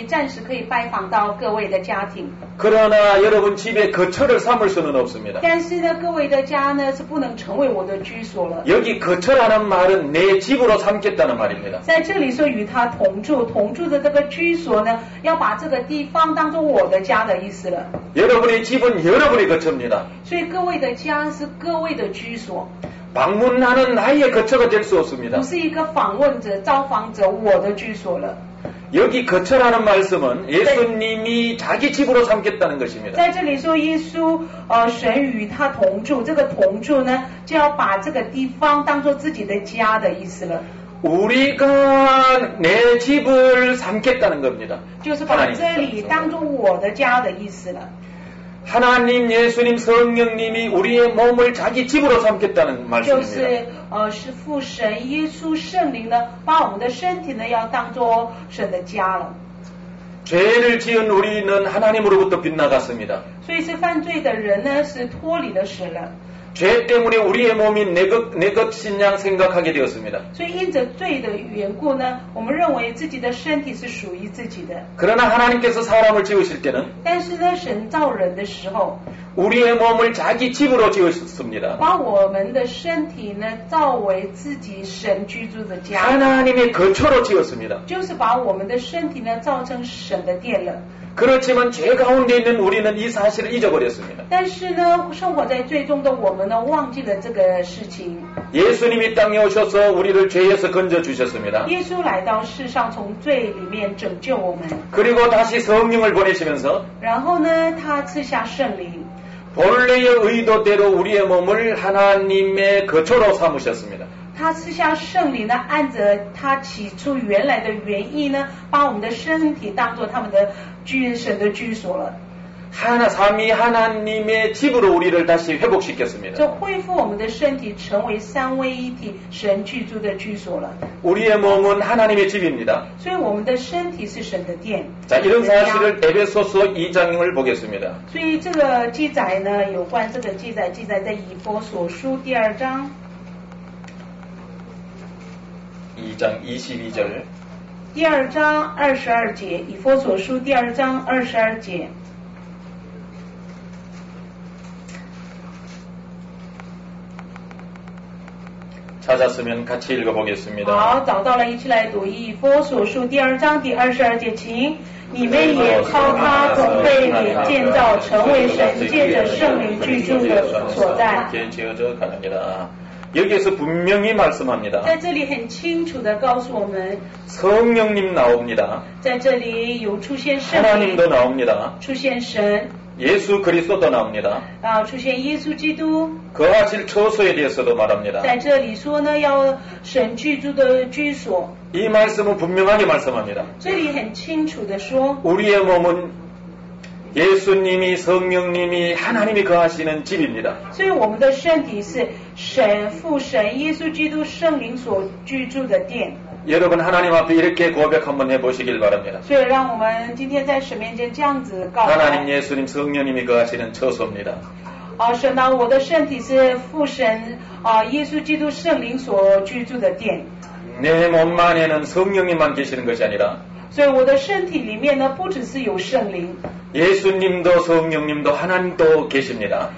暂时可以拜访到各位的家庭， 그러나 여러분 집에 거처를 삼을 수는 없습니다. 但是呢，各位的家呢是不能成为我的居所了。 여기 거처라는 말은 내 집으로 삼겠다는 말입니다. 在这里说与他同住的这个居所呢，要把这个地方当做我的家的意思了。 여러분의 집은 여러분의 거처입니다. 所以各位的家是各位的居所， 방문하는 나의 거처가 될 수 없습니다. 不是一个访问者、造访者我的居所了。 여기 거처라는 말씀은 예수님이 자기 집으로 삼겠다는 것입니다. 在这里说耶稣神与他同住，这个同住呢，就要把这个地方当做自己的家的意思了。 우리가 내 집을 삼겠다는 겁니다. 就是把这里当做我的家的意思了。 하나님, 예수님, 성령님이 우리의 몸을 자기 집으로 삼겠다는 就 말씀입니다. 是父神、耶稣、圣灵呢，把我们的身体呢要当做神的家了。 죄를 지은 우리는 하나님으로부터 빗나갔습니다. 所以是犯罪的人呢是脱离了神了。 죄 때문에 우리의 몸이 내 것인 양 생각하게 되었습니다. 所以因着罪的缘故呢，我们认为自己的身体是属于自己的。 그러나 하나님께서 사람을 지으실 때는 但是呢，神造人的时候， 우리의 몸을 자기 집으로 지으셨습니다. 把我们的身体呢造为自己神居住的家， 하나님의 거처로 지었습니다. 就是把我们的身体呢造成神的殿了。 그렇지만 죄 가운데 있는 우리는 이 사실을 잊어버렸습니다. 但是呢，生活在最终的我们们呢忘记了这个事情。 예수님이 땅에 오셔서 우리를 죄에서 건져주셨습니다. 耶稣来到世上，从罪里面拯救我们。 그리고 다시 성령을 보내시면서 然后呢，他赐下圣灵， 본래의 의도대로 우리의 몸을 하나님의 거처로 삼으셨습니다. 他赐下圣灵呢，按着他起初原来的原意呢，把我们的身体当作他们的神的居所了。 삼위 하나님의 집으로 우리를 다시 회복시켰습니다. 就恢复我们的身体，成为三位一体神居住的居所了。 우리의 몸은 하나님의 집입니다. 所以我们的身体是神的殿。 자, 이런 사실을 에베소서 2장을 보겠습니다. 所以这个记载呢，有关这个记载在以弗所书第2章。 2장 22절. 第2章22节，以弗所书第2章22节。 찾았으면 같이 읽어보겠습니다. 好，找到了，一起来读以弗所书第2章第22节，请你们也靠他从被里建造，成为神借着圣灵居住的所在。 지어져 가느니라. 여기에서 분명히 말씀합니다. 在这里很清楚的告诉我们， 성령님 나옵니다. 在这里有出现圣灵， 하나님도 나옵니다. 出现神， 예수 그리스도도 나옵니다. 出现耶稣基督。 거하실 처소에 대해서도 말합니다. 在这里说呢，要神居住的居所。 이 말씀은 분명하게 말씀합니다. 这里很清楚的说， 우리의 몸은 예수님이 성령님이 하나님이 거하시는 집입니다. 所以我们的身体是神父神耶稣基督圣灵所居住的殿。 여러분 하나님 앞에 이렇게 고백 한번 해보시길 바랍니다. 所以让我们今天在神面前这样子告 하나님 白。 예수님 성령님이 거하시는 처소입니다. 神啊，我的身体是父神耶稣基督圣灵所居住的殿。 내 몸 안에는 성령님만 계시는 것이 아니라 所以我的身体里面呢，不只是有圣灵， 예수님도 성령님도 하나님도 계십니다.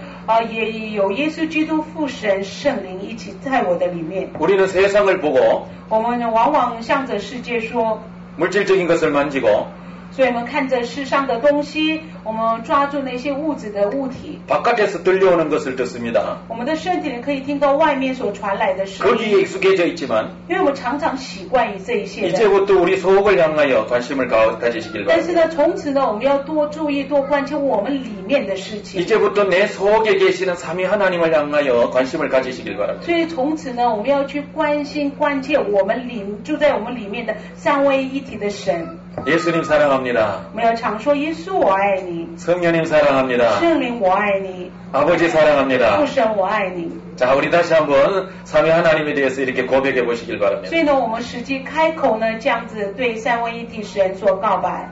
也有耶稣基督父神圣灵一起在我的里面。 우리는 세상을 보고 我们往往向着世界说， 물질적인 것을 만지고 所以我们看着世上的东西，我们抓住那些物质的物体， 바깥에서 들려오는 것을 듣습니다. 我们的身体里可以听到外面所传来的声 거기에 音， 익숙해져 있지만 因为我们常常习惯于这一些的。 이제부터 우리 속을 향하여 관심을 가지시길 但是 바랍니다. 呢，从此呢，我们要多注意、多关切我们里面的事情。 이제부터 내 속에 계시는 삼위 하나님을 향하여 관심을 가지시길 바랍니다. 所以从此呢，我们要去关心、关切我们住在我们里面的三位一体的神。 예수님 사랑합니다. 我们要常说：耶稣，我爱你； 성령님 사랑합니다. 圣灵，我爱你； 아버지 사랑합니다. 父神，我爱你。 자, 우리 다시 한번 삼위 하나님에 대해서 이렇게 고백해 보시길 바랍니다. 所以呢，我们实际开口呢，这样子对三位一体神所告白：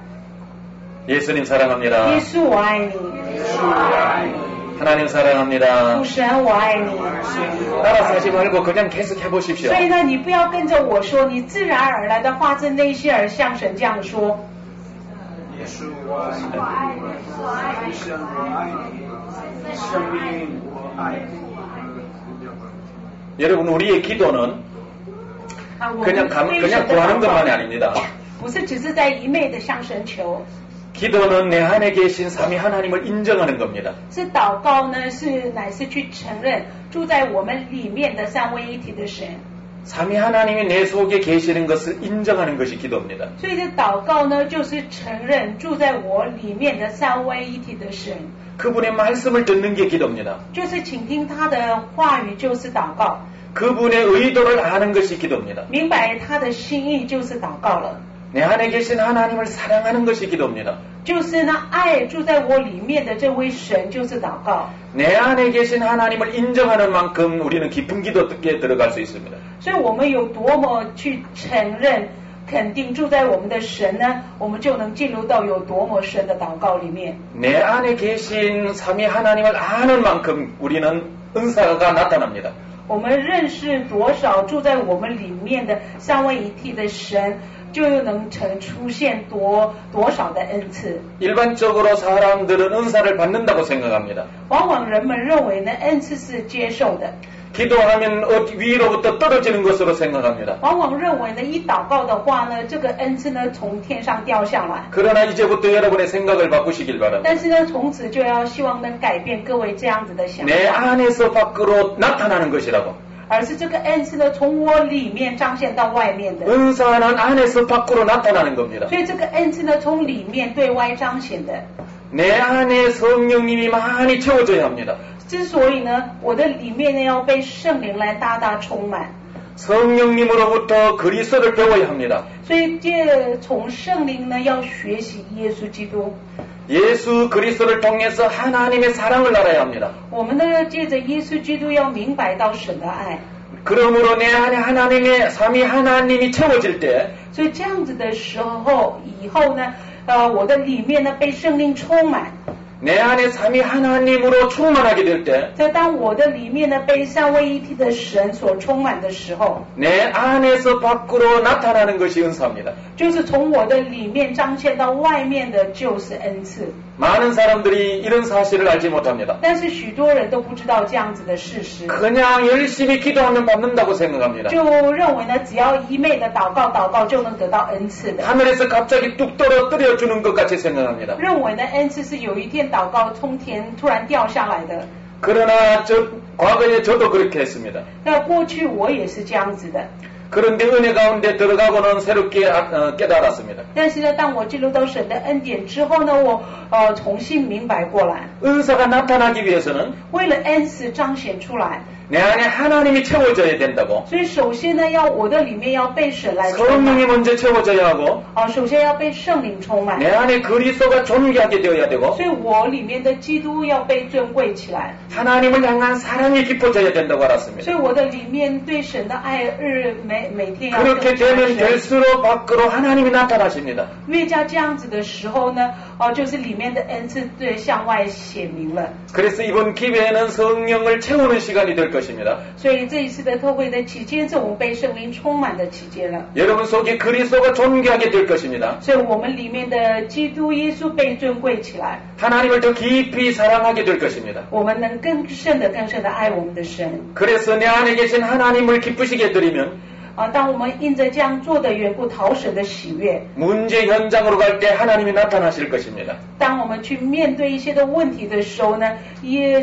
예수님 사랑합니다. 耶稣，我爱你； 하나님 사랑합니다. 父神，我爱你。 따라서 하지 말고 그냥 계속 해보십시오. 所以呢，你不要跟着我说，你自然而然的发自内心而向神这样说。 耶稣我爱你，父神我爱你，生命我爱你。 여러분 우리의 기도는 我 그냥 们 그냥 구하는 것만이 아닙니다. 不是只是在一昧的向神求， 기도는 내 안에 계신 삼위 하나님을 인정하는 겁니다. 是祷告呢，乃是去承认住在我们里面的三位一体的神。 삼위 하나님이 내 속에 계시는 것을 인정하는 것이 기도입니다. 所以这祷告呢，就是承认住在我里面的三位一体的神， 그분의 말씀을 듣는 게 기도입니다. 就是倾听他的话语，就是祷告， 그분의 의도를 아는 것이 기도입니다. 明白他的心意，就是祷告了。 내 안에 계신 하나님을 사랑하는 것이 기도입니다. 就是呢，爱住在我里面的这位神，就是祷告。 내 안에 계신 하나님을 인정하는 만큼 우리는 깊은 기도에 들어갈 수 있습니다. 所以我们有多么去承认、肯定住在我们的神呢，我们就能进入到有多么深的祷告里面。 내 안에 계신 삼위 하나님을 아는 만큼 우리는 은사가 나타납니다. 我们认识多少住在我们里面的三位一体的神，就能出现多少的恩赐。 일반적으로 사람들은 은사를 받는다고 생각합니다. 往往人们认为呢，恩赐是接受的， 기도하면 위로부터 떨어지는 것으로 생각합니다. 往往认为呢，一祷告的话呢，这个恩赐呢从天上掉下来。 그러나 이제부터 여러분의 생각을 바꾸시길 바랍니다. 但是呢，从此就要希望能改变各位这样子的想 내 法， 안에서 밖으로 나타나는 것이라고. 而是这个恩赐呢从我里面彰显到外面的。 은사는 안에서 밖으로 나타나는 겁니다. 所以这个恩赐呢从里面对外彰显的。 내 안에 성령님이 많이 채워져야 합니다. 之所以呢，我的里面呢要被圣灵来大大充满， 성령님으로부터 그리스도를 배워야 합니다. 所以从圣灵呢要学习耶稣基督。 예수 그리스도를 통해서 하나님의 사랑을 알아야 합니다. 我们呢借着耶稣基督要明白到神的爱。 그러므로 내 안에 하나님의 삼위 하나님이 채워질 때 所以这样子的时候，以后呢，我的里面呢被圣灵充满。 내 안에 삼위 하나님으로 충만하게 될 때 在当我的里面呢被三位一体的神所充满的时候， 내 안에서 밖으로 나타나는 것이 은사입니다. 就是从我的里面彰显到外面的就是恩赐。 많은 사람들이 이런 사실을 알지 못합니다. 但是许多人都不知道这样子的事实， 그냥 열심히 기도하면 받는다고 생각합니다. 就认为呢只要一昧的祷告就能得到恩赐的， 하늘에서 갑자기 뚝 떨어뜨려 주는 것 같이 생각합니다. 认为呢恩赐是有一天祷告从天突然掉下来的。 그러나 과거에 저도 그렇게 했습니다. 那过去我也是这样子的。 그런데 은혜 가운데 들어가고는 새롭게 깨달았습니다. 但是呢，当我进入到神的恩典之后呢，我重新明白过来， 은사가 나타나기 위해서는 为了恩赐彰显出来， 내 안에 하나님이 채워져야 된다고. 所以首先呢，要我的里面要被神来充 성령이 满， 먼저 채워져야 하고 首先要被圣灵充满 내 ， 안에 그리스도가 존귀하게 되어야 되고 所以我里面的基督要被尊贵起来， 하나님을 향한 사랑이 깊어져야 된다고 알았습니다. 所以我的里面对神的爱每天要更 그렇게 加 되면 深。 될수록 밖으로 하나님이 나타나십니다. 越加这样子的时候呢，就是里面的恩赐对向外显明了。 그래서 이번 기회에는 성령을 채우는 시간이 될 것입니다. 所以这一次的特会的期间，是我们被圣灵充满的期间了。 여러분 속에 그리스도가 존귀하게 될 것입니다. 所以我们里面的基督耶稣被尊贵起来， 하나님을 더 깊이 사랑하게 될 것입니다. 我们能更深的爱我们的神。 그래서 내 안에 계신 하나님을 기쁘시게 해드리면 当我们因着这样做的缘故讨神的喜悦， 문제 현장으로 갈 때 하나님이 나타나실 것입니다. 当我们去面对一些的问题的时候呢，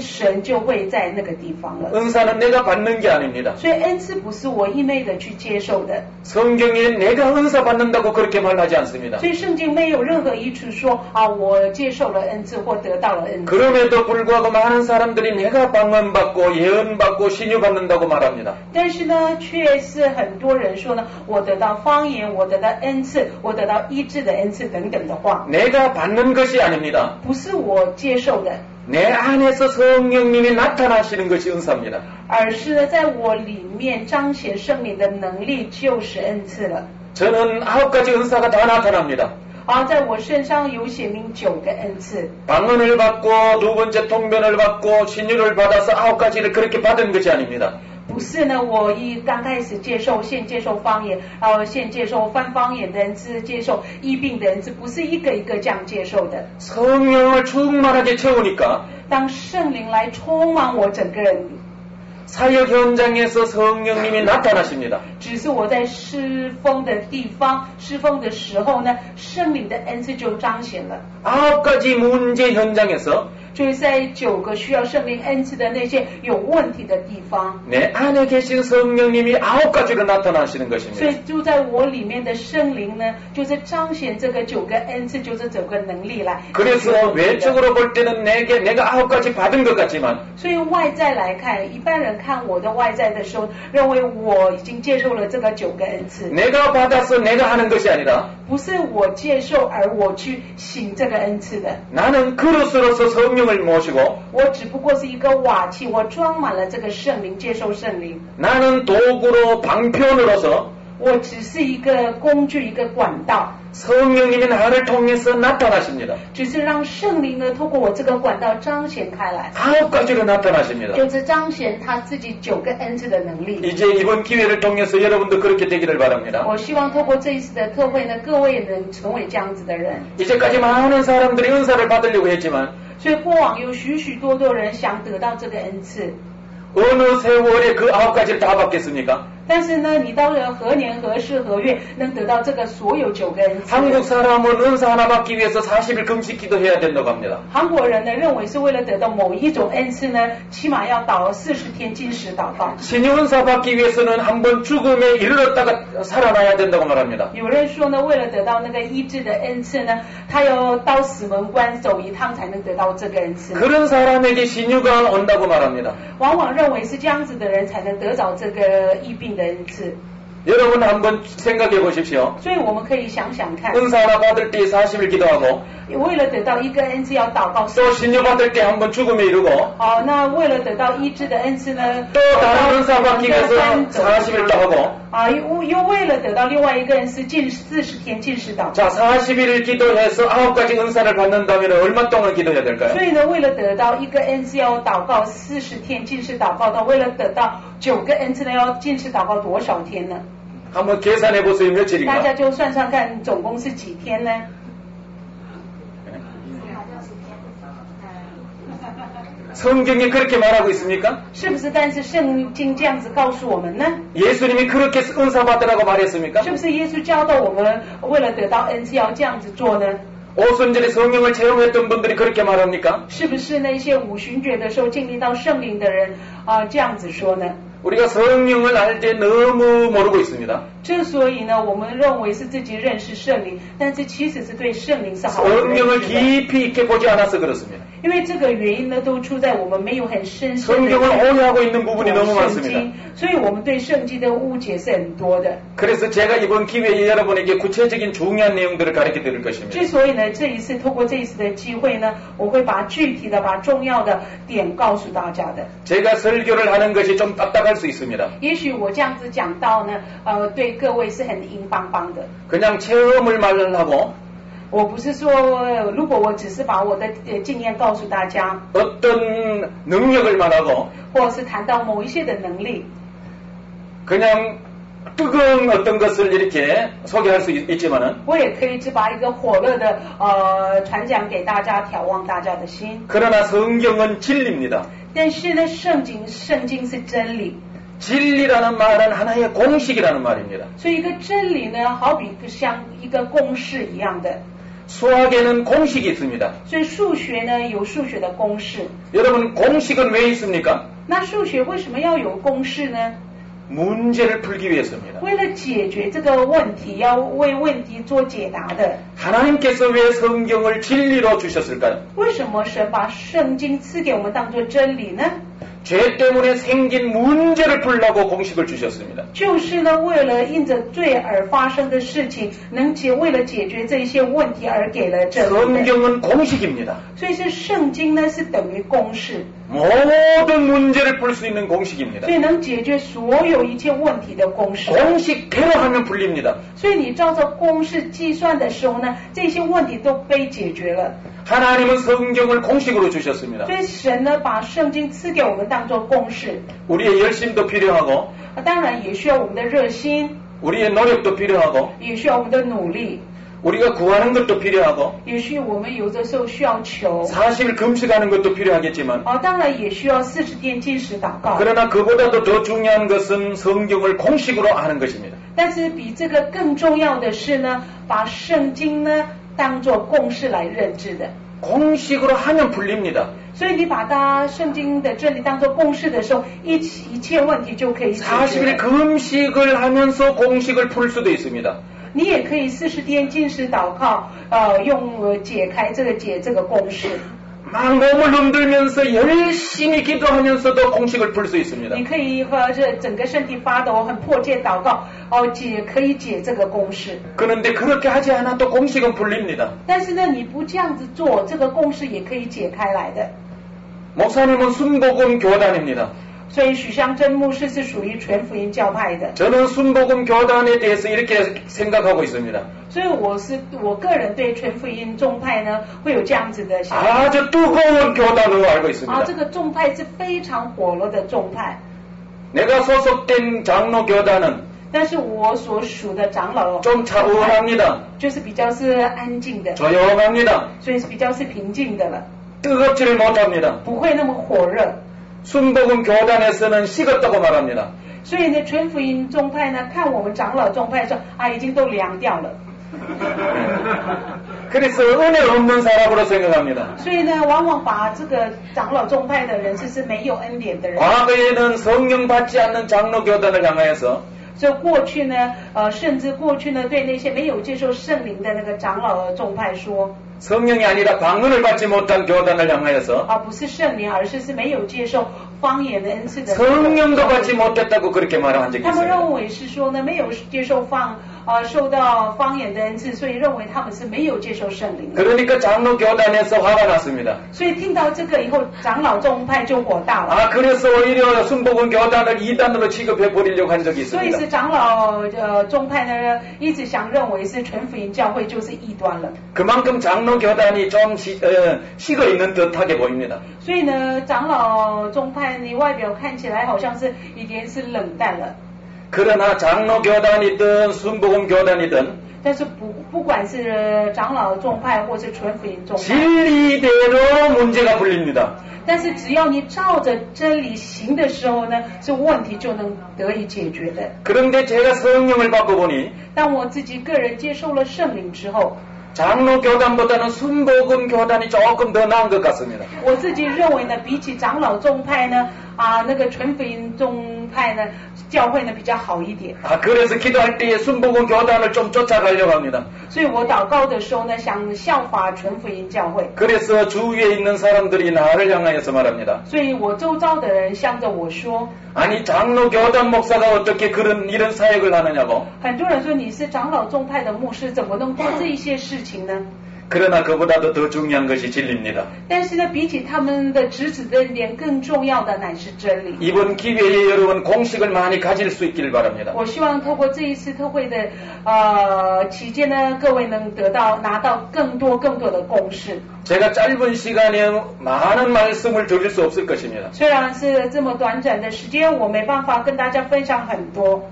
神就会在那个地方了。 은사는 내가 받는 게 아닙니다. 所以恩赐不是我一昧的去接受的， 성경에 내가 은사 받는다고 그렇게 말하지 않습니다. 所以圣经没有任何一处说我接受了恩赐或得到了恩赐。 그럼에도 불구하고 많은 사람들이 내가 방언받고 예언받고 신유받는다고 말합니다. 但是呢，却是很多人说呢，我得到方言，我得到恩赐，我得到医治的恩赐等等的话， 내가 받는 것이 아닙니다. 不是我接受的， 내 안에서 성령님이 나타나시는 것이 은사입니다. 而是呢，在我里面彰显圣灵的能力就是恩赐了。 저는 9가지 은사가 다 나타납니다. 在我身上有写明9个恩赐， 방언을 받고 두 번째 통변을 받고 신유를 받아서 9가지를 그렇게 받은 것이 아닙니다. 不是呢，我刚开始先接受方言，先接受翻方言的恩赐，接受医病的恩赐，不是一个一个这样接受的。 성령을 충만하게 채우니까 当圣灵来充满我整个人， 사역 현장에서 성령님이 나타나십니다. 只是我在施工的地方施工的时候呢，圣灵的恩赐就彰显了。 9가지 문제 현장에서 就是在9个需要圣灵恩赐的那些有问题的地方， 내 안에 계신 성령님이 9가지로 나타나시는 所 것입니다. 以就在我里面的圣灵呢，就是彰显这个9个恩赐，就是9个能力来。 그래서 외적으로 볼 때는 내가 9가지 받은 것 같지만 所以外在来看，一般人看我的外在的时候，认为我已经接受了这个9个恩赐， 내가 받아서 내가 하는 것이 아니라 不是我接受而我去行这个恩赐的。 나는 그릇으로서 성령을 모시고 我只不过是一个瓦器，我装满了这个圣灵，接受圣灵。 나는 도구로 방편으로서 我只是一个工具，一个管道， 성령님이 나를 통해서 나타나십니다. 只是让圣灵呢，透过我这个管道彰显开来， 9가지로 나타나십니다. 就是彰显他自己9个恩赐的能力。 이제 이번 기회를 통해서 여러분도 그렇게 되기를 바랍니다. 我希望透过这一次的特会呢，各位也能成为这样子的人。 이제까지 많은 사람들이 은사를 받으려고 했지만 所以过往有许多人想得到这个恩赐， 어느 세월에 그 9가지를 다 받겠습니까? 但是呢，你到了何年何时何月能得到这个所有9个恩赐？ 한국 사람은 은사 하나 받기 위해서 40일 금식 기도해야 된다고 합니다. 韩国人呢认为是为了得到某一种恩赐呢，起码要40天禁食祷告。 신유 은사 받기 위해서는 한번 죽음에 이르렀다가 살아나야 된다고 말합니다. 有人说呢，为了得到那个医治的恩赐呢，他要到死门关走一趟才能得到这个恩赐。 그런 사람에게 신유가 온다고 말합니다. 往往认为是这样子的人才能得着这个医病的恩赐。 여러분 한번 생각해 보십시오. 所以我们可以想想看， 은사 하나 받을 때 40일 기도하고 为了得到一个恩赐要祷告。 또 신유 받을 때 한번 죽음에 이르고 好，那为了得到医治的恩赐呢， 또 다른 은사 받기 위해서 40일 또 하고 啊，又为了得到另外一个恩赐，禁40天禁食祷告。 자 40일을 기도해서 9가지 은사를 받는다면 얼마 동안 기도해야 될까요? 所以呢，为了得到一个恩赐要祷告40天禁食祷告，到为了得到9个恩赐呢要禁食祷告多少天呢？ 한번 계산해 보세요. 大 며칠인가? 家就算算看，总共是几天呢？ 성경이 그렇게 말하고 있습니까? 是不是？但是圣经这样子告诉我们呢？ 예수님이 그렇게 은사 받으라고 말했습니까? 是不是耶稣教导我们，为了得到恩赐要这样子做呢？ 오순절에 성령을 체험했던 분들이 그렇게 말합니까? 是不是那些五旬节的时候经历到圣灵的人这样子说呢？ 우리가 성령을 알 때 너무 모르고 있습니다. 之所以呢，我们认为是自己认识圣灵，但是其实是对圣灵是毫无认 성령을 识的。 깊이 있게 보지 않아서 그렇습니다. 因为这个原因呢，都出在我们没有很深深的 성경을 오해하고 있는 부분이 너무 圣 많습니다. 经，所以我们对圣经的误解是很多的。 그래서 제가 이번 기회에 여러분에게 구체적인 중요한 내용들을 가르쳐 드릴 것입니다. 之所以呢，这一次透过这一次的机会呢，我会把具体的、把重要的点告诉大家的。 제가 설교를 하는 것이 좀 딱딱할 수 있습니다. 也许我这样子讲到呢，对各位是很硬邦邦的。 그냥 체험을 말하고 我不是说，如果我只是把我的经验告诉大家， 어떤 능력을 말하고 或者是谈到某一些的能力， 그냥 뜨거운 어떤 것을 이렇게 소개할 수 있지만은 我也可以只把一个火热的传讲给大家，挑旺大家的心。 그러나 성경은 진리입니다. 但是呢，圣经是真理， 진리라는 말은 하나의 공식이라는 말입니다. 所以一个真理呢，好比像一个公式一样的。 수학에는 공식이 있습니다. 所以数学呢有数学的公式。 여러분 공식은 왜 있습니까? 那数学为什么要有公式呢？ 문제를 풀기 위해서입니다. 为了解决这个问题，要为问题做解答的。 하나님께서 왜 성경을 진리로 주셨을까요? 为什么神把圣经赐给我们当作真理呢？ 죄 때문에 생긴 문제를 풀라고 공식을 주셨습니다. 就是呢，为了因着罪而发生的事情，为了解决这些问题而给了真理的。 성경은 공식입니다. 所以是圣经呢是等于公式， 모든 문제를 풀 수 있는 공식입니다. 所以能解决所有一切问题的公式。 공식대로 하면 풀립니다. 所以你照着公式计算的时候呢，这些问题都被解决了。 하나님은 성경을 공식으로 주셨습니다. 所以神呢把圣经赐给我们当作公式， 우리의 열심도 필요하고 当然也需要我们的热心， 우리의 노력도 필요하고 也需要我们的努力， 우리가 구하는 것도 필요하고 也许我们有的时候需要求， 40일 금식하는 것도 필요하겠지만 当然也需要40天禁食祷告。 그러나 그보다도 더 중요한 것은 성경을 공식으로 아는 것입니다. 但是比这个更重要的是呢，把圣经呢当作公式来认知的。 공식으로 하면 풀립니다. 所以你把它圣经的真理当作公式的时候，一切问题就可以解决 40일 了。 금식을 하면서 공식을 풀 수도 있습니다. 你也可以40天禁食祷告，用解这个公式。 막 몸을 흔들면서 열심히 기도하면서도 공식을 풀 수 있습니다. 你可以这整个身体发抖，很迫切祷告，可以解这个公式。 그런데 그렇게 하지 않아도 공식은 풀립니다. 但是呢，你不这样子做，这个公式也可以解开来的。 목사님은 순복음 교단입니다. 所以许香珍牧师是属于全福音教派的。 저는 순복음 교단에 대해서 이렇게 생각하고 있습니다. 所以我个人对全福音宗派呢会有这样子的想法。 아주 뜨거운 교단으로 알고 있습니다. 这个宗派是非常火热的宗派。 내가 소속된 장로 교단은 但是我所属的长老 좀 차분합니다. 就是比较是安静的， 조용합니다. 所以是比较是平静的了， 뜨겁지를 못합니다. 不会那么火热。 순복음 교단에서는 식었다고 말합니다. 所以呢，纯福音宗派呢，看我们长老宗派说啊，已经都凉掉了。 그래서 은혜 없는 사람으로 생각합니다. 所以呢，往往把这个长老宗派的人是没有恩典的人。 과거에는 성령 받지 않는 장로 교단을 향하여서 所以过去呢，甚至过去呢，对那些没有接受圣灵的那个长老宗派说， 성령이 아니라 방언을 받지 못한 교단을 향하여서 不是圣灵，而是没有接受方言的恩赐的。 성령도 받지 못했다고 그렇게 말한 적이 他们 있어요. 认为是说呢，没有接受受到方言的恩赐，所以认为他们是没有接受圣灵的。 그러니까 장로 교단에서 화가 났습니다. 所以听到这个以后，长老宗派就火大了。 그래서 오히려 순복음 교단을 이단으로 취급해 버리려고 한 적이 所以 있습니다. 是长老宗派呢，一直想认为是纯福音教会就是异端了。 그만큼 장로 교단이 좀 식어 있는 듯하게 보입니다. 所以呢，长老宗派你外表看起来好像是已经是冷淡了。 그러나 장로 교단이든 순복음 교단이든 但是不管是长老宗派或是纯福音宗派， 진리대로 문제가 풀립니다. 但是只要你照着真理行的时候呢，这问题就能得以解决的。 그런데 제가 성령을 받고 보니 当我自己个人接受了圣灵之后， 장로 교단보다는 순복음 교단이 조금 더 나은 것 같습니다. 我自己认为呢，比起长老宗派呢，那个纯福音宗派呢，教会呢比较好一点。 그래서 기도할 때 순복음 교단을 좀 쫓아가려고 합니다. 所以我祷告的时候呢，想效法纯福音教会。 그래서 주위에 있는 사람들이 나를 향하여서 말합니다. 所以我周遭的人向着我说， 아니 장로 교단 목사가 어떻게 이런 사역을 하느냐고. 很多人说你是长老宗派的牧师，怎么能做这一些事情呢？ 그러나 그보다도 더 중요한 것이 진리입니다. 但是呢，比起他们的直指的点，更重要的乃是真理。 이번 기회에 여러분 공식을 많이 가질 수 있기를 바랍니다. 我希望透过这一次特会的期间呢，各位能拿到更多的公示。 제가 짧은 시간에 많은 말씀을 드릴 수 없을 것입니다. 虽然是这么短暂的时间，我没办法跟大家分享很多，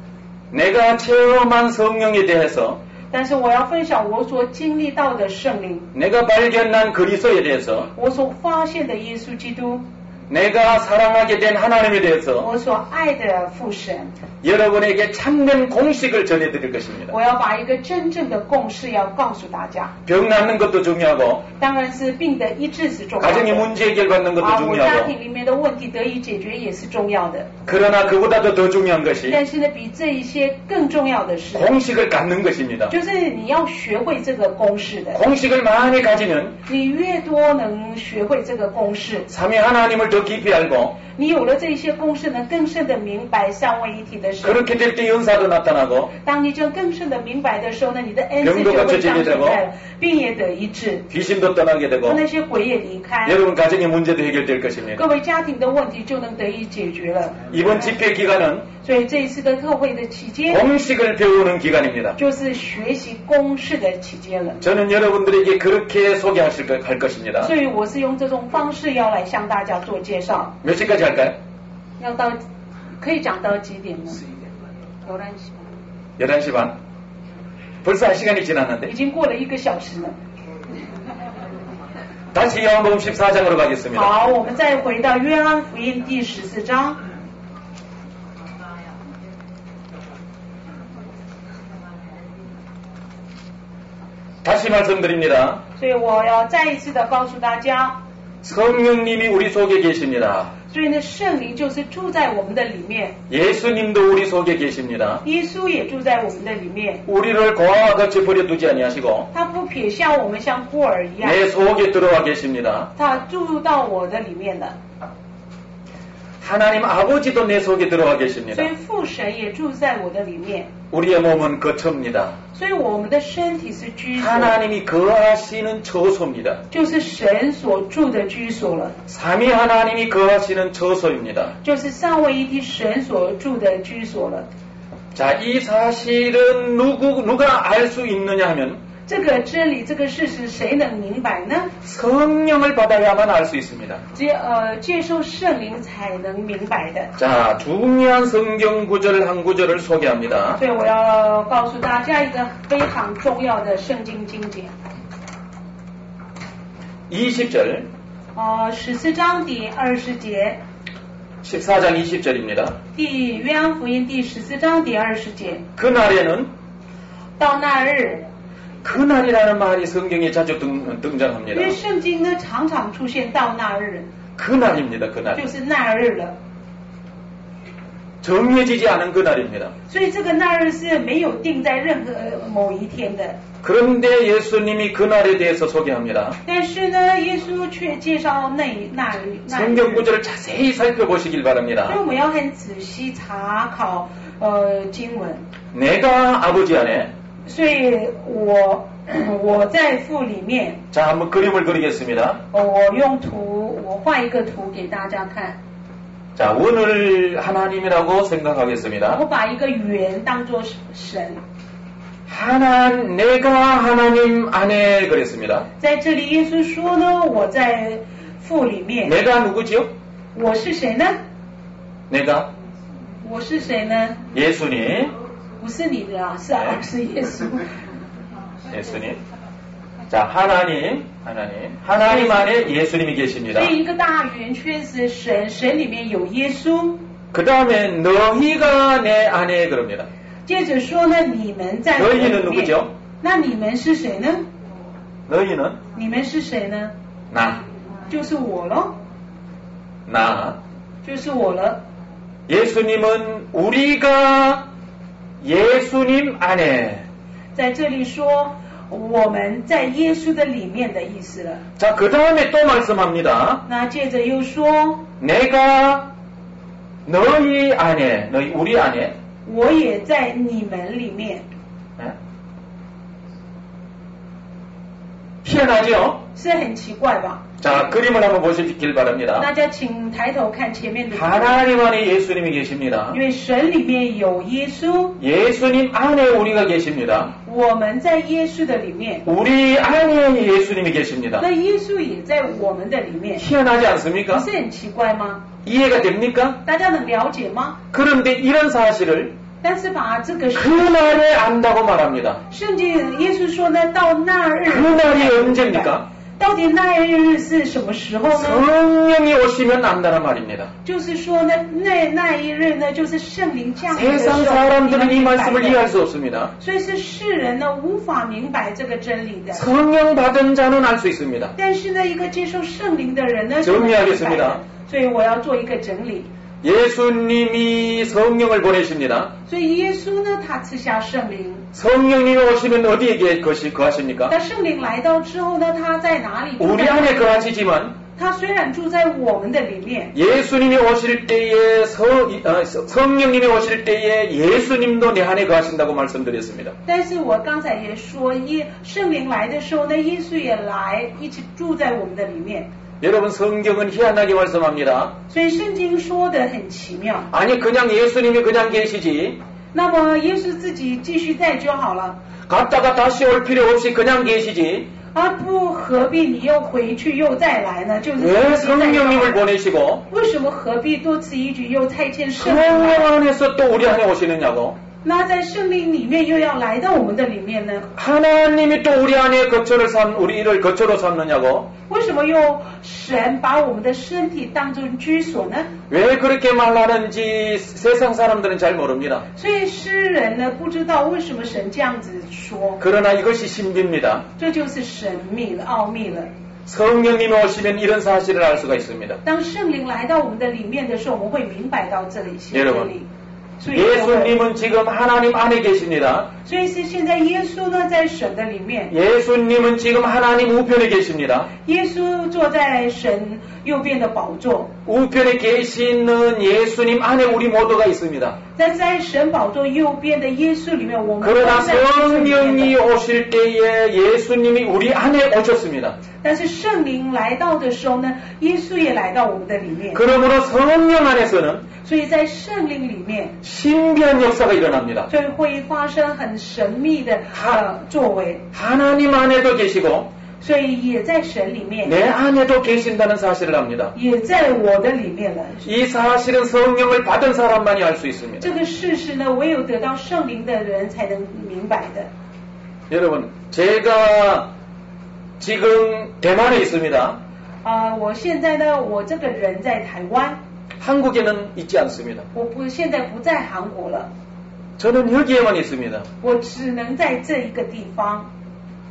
내가 체험한 성령에 대해서 但是我要分享我所经历到的圣灵， 내가 발견한 그리스도에 대해서 我所发现的耶稣基督， 내가 사랑하게 된 하나님에 대해서 我所爱的父神。 여러분에게 참된 공식을 전해드릴 것입니다. 我要把一个真正的共识要告诉大家。 병 낫는 것도 중요하고 当然是病的医治是重要的， 가정의 문제 해결받는 것도 我家 중요하고 庭里面的问题得以解决也是重要的。 그러나 그보다도 더 중요한 것이 但是呢，比这一些更重要的是， 공식을 갖는 것입니다. 就是你要学会这个公式的。 공식을 많이 가지면 你越多能学会这个公式， 삼위 하나님을 더 깊이 알고 你有了这一些公式呢，更深的明白三位一体的神。 그렇게 될 때 은사도 나타나고 当你这样更深的明白的时候呢，你的恩赐 병도 就会 고쳐지게 彰显 되고 在了，病也得医治， 귀신도 떠나게 되고 那些鬼也离开， 여러분 가정의 문제도 해결될 것입니다. 各位家庭的问题就能得以解决了。 이번 집회 기간은 所以这一次的特会的期间， 공식을 배우는 기간입니다. 就是学习公式的期间了。 저는 여러분들에게 그렇게 할 것입니다. 所以我是用这种方式要来向大家做介绍。 몇 시까지 할까요? 要到可以讲到几点呢？ 11시 반. 벌써 1시간이 지났는데 已经过了1个小时了。 다시 요한복음 14장으로 가겠습니다. 好，我们再回到约翰福音第14章。 다시 말씀드립니다. 所以我要再一次的告诉大家， 성령님이 우리 속에 계십니다. 所以呢，圣灵就是住在我们的里面， 예수님도 우리 속에 계십니다. 耶稣也住在我们的里面。 우리를 고아와 같이 버려두지 아니하시고 他不撇下我们像孤儿一样， 내 속에 들어와 계십니다. 他住到我的里面了。 하나님 아버지도 내 속에 들어와 所 계십니다. 以父神也住在我的里面。 우리의 몸은 거처입니다. 所以我们的身体是居所， 하나님이 거하시는 처소입니다. 就是神所住的居所了， 삼위 하나님이 거하시는 처소입니다. 就是三位一体神所住的居所了。 자, 이 사실은 누가 알 수 있느냐 하면 这个真理，这个事实，谁能明白呢？ 성령을 받아야만 알 수 있습니다. 接受圣灵才能明白的。 자, 중요한 성경 구절 한 구절을 소개합니다. 所以我要告诉大家一个非常重要的圣经经节。 20절 14章第20节， 14장 20절입니다. 约翰福音第14章第20节， 그날에는 到那日， 그날이라는 말이 성경에 자주 因 등장합니다. 为圣经呢常常出现到那日， 그날입니다. 그날. 就是那日了。 정해지지 않은 그날입니다. 所以这个那日是没有定在任何某一天的。 그런데 예수님이 그날에 대해서 소개합니다. 但是呢，耶稣却介绍那日。 성경 구절을 자세히 살펴보시길 所以 바랍니다. 我们要很仔细查考经文。 내가 아버지 안에. 所以我在父里面。 자, 한번 그림을 그리겠습니다. 我用图，我画一个图给大家看。 자, 원을 하나님이라고 생각하겠습니다. 我把一个圆当作神。 내가 하나님 안에 그랬습니다. 在这里耶稣说呢，我在父里面。 내가 누구지요? 我是谁呢？ 내가 我是谁呢？ 예수님. 不是你的啊，是耶稣。 예수님. 자, 하나님 안에 예수님이 계십니다. 所以一个大圆圈是神，神里面有耶稣。 그 다음에 너희가 내 안에 그럽니다. 接着说呢，你们在我里 너희는 面。 누구죠? 那你们是谁呢？ 너희는 你们是谁呢？ 나. 就是我咯， 나. 就是我了。 예수님은 우리가 예수님 안에. 在这里说我们在耶稣的里面的意思了。 자, 그 다음에 또 말씀합니다. 那接着又说， 내가 너희 안에, 우리 안에. 我也在你们里面。 희한하죠? 是很奇怪吧？ 자, 그림을 한번 보시길 바랍니다. 大家请抬头看前面的图， 하나님 안에 예수님이 계십니다. 因为神里面有耶稣， 예수님 안에 우리가 계십니다. 我们在耶稣的里面， 우리 안에 예수님이 계십니다. 那耶稣也在我们的里面， 희한하지 不 않습니까? 是很奇怪吗？ 이해가 됩니까? 大家能了解吗？ 그런데 이런 사실을 但是把这个 그날에 안다고 말합니다. 圣经耶稣说呢，到那日， 그날이 언제입니까? 到底那日是什么时候呢？ 성령이 오시면 안다는 말입니다. 就是说呢，那一日呢，就是圣灵降临的时 세상 候， 사람들은 이 你们明白 말씀을 的 이해할 수 없습니다. 所以是世人呢无法明白这个真理的。 성령 받은 자는 알 수 있습니다. 但是呢，一个接受圣灵的人呢， 정리하겠습니다. 所以我要做一个整理。 예수님이 성령을 보내십니다. 所以耶稣呢，他赐下圣灵。 성령님이 오시면 어디에 거하십니까? 那圣灵来到之后呢，他在哪里？ 우리 안에 거하시지만 他虽然住在我们的里面， 예수님이 오실 때에 성령님이 오실 때에 예수님도 내 안에 거하신다고 말씀드렸습니다. 但是我刚才也说，圣灵来的时候呢，耶稣也来，一起住在我们的里面。 여러분 성경은 희한하게 말씀합니다. 所以圣经说的很奇妙。 아니 그냥 예수님이 그냥 계시지. 那么耶稣自己继续在就好了， 갔다가 다시 올 필요 없이 그냥 계시지. 而不何必你又回去又再来呢？就是 왜 自己在就好 성령님을 了 보내시고 为什么何必多此一举又再见圣灵 성령 来？ 안에서 또 우리 안에 오시느냐고. 那在圣灵里面又要来到我们的里面呢？ 하나님이 또 우리 안에 우리를 거처로 삼느냐고. 为什么又神把我们的身体当作居所呢？ 왜 그렇게 말하는지 세상 사람들은 잘 모릅니다. 所以诗人呢不知道为什么神这样子说， 그러나 이것이 신비입니다. 这就是神秘了、奥秘了。 성령님이 오시면 이런 사실을 알 수가 있습니다. 当圣灵来到我们的里面的时候，我们会明白到这一些真理。 所以 예수님은 지금 하나님 안에 계십니다. 所以是现在耶稣呢在神的里面， 예수님은 지금 하나님 우편에 계십니다. 耶稣坐在神右边的宝座， 우편에 계시는 예수님 안에 우리 모두가 있습니다. 在神宝座右边的耶稣里面，我们 그러나 都在耶稣里面 성령이 的。 오실 때에 예수님이 우리 안에 오셨습니다. 但是圣灵来到的时候呢，耶稣也来到我们的里面， 그러므로 성령 안에서는 所以在圣灵里面， 신비한 역사가 일어납니다. 就会发生很神秘的作为， 하나님 안에도 계시고 所以也在神里面， 내 안에도 계신다는 사실을 합니다. 也在我的里面了。 이 사실은 성령을 받은 사람만이 알 수 있습니다. 这个事实呢，唯有得到圣灵的人才能明白的。 여러분, 제가 지금 대만에 있습니다. 我现在呢，我这个人在台湾， 한국에는 있지 않습니다. 我不现在不在韩国了， 저는 여기에만 있습니다. 我只能在这一个地方。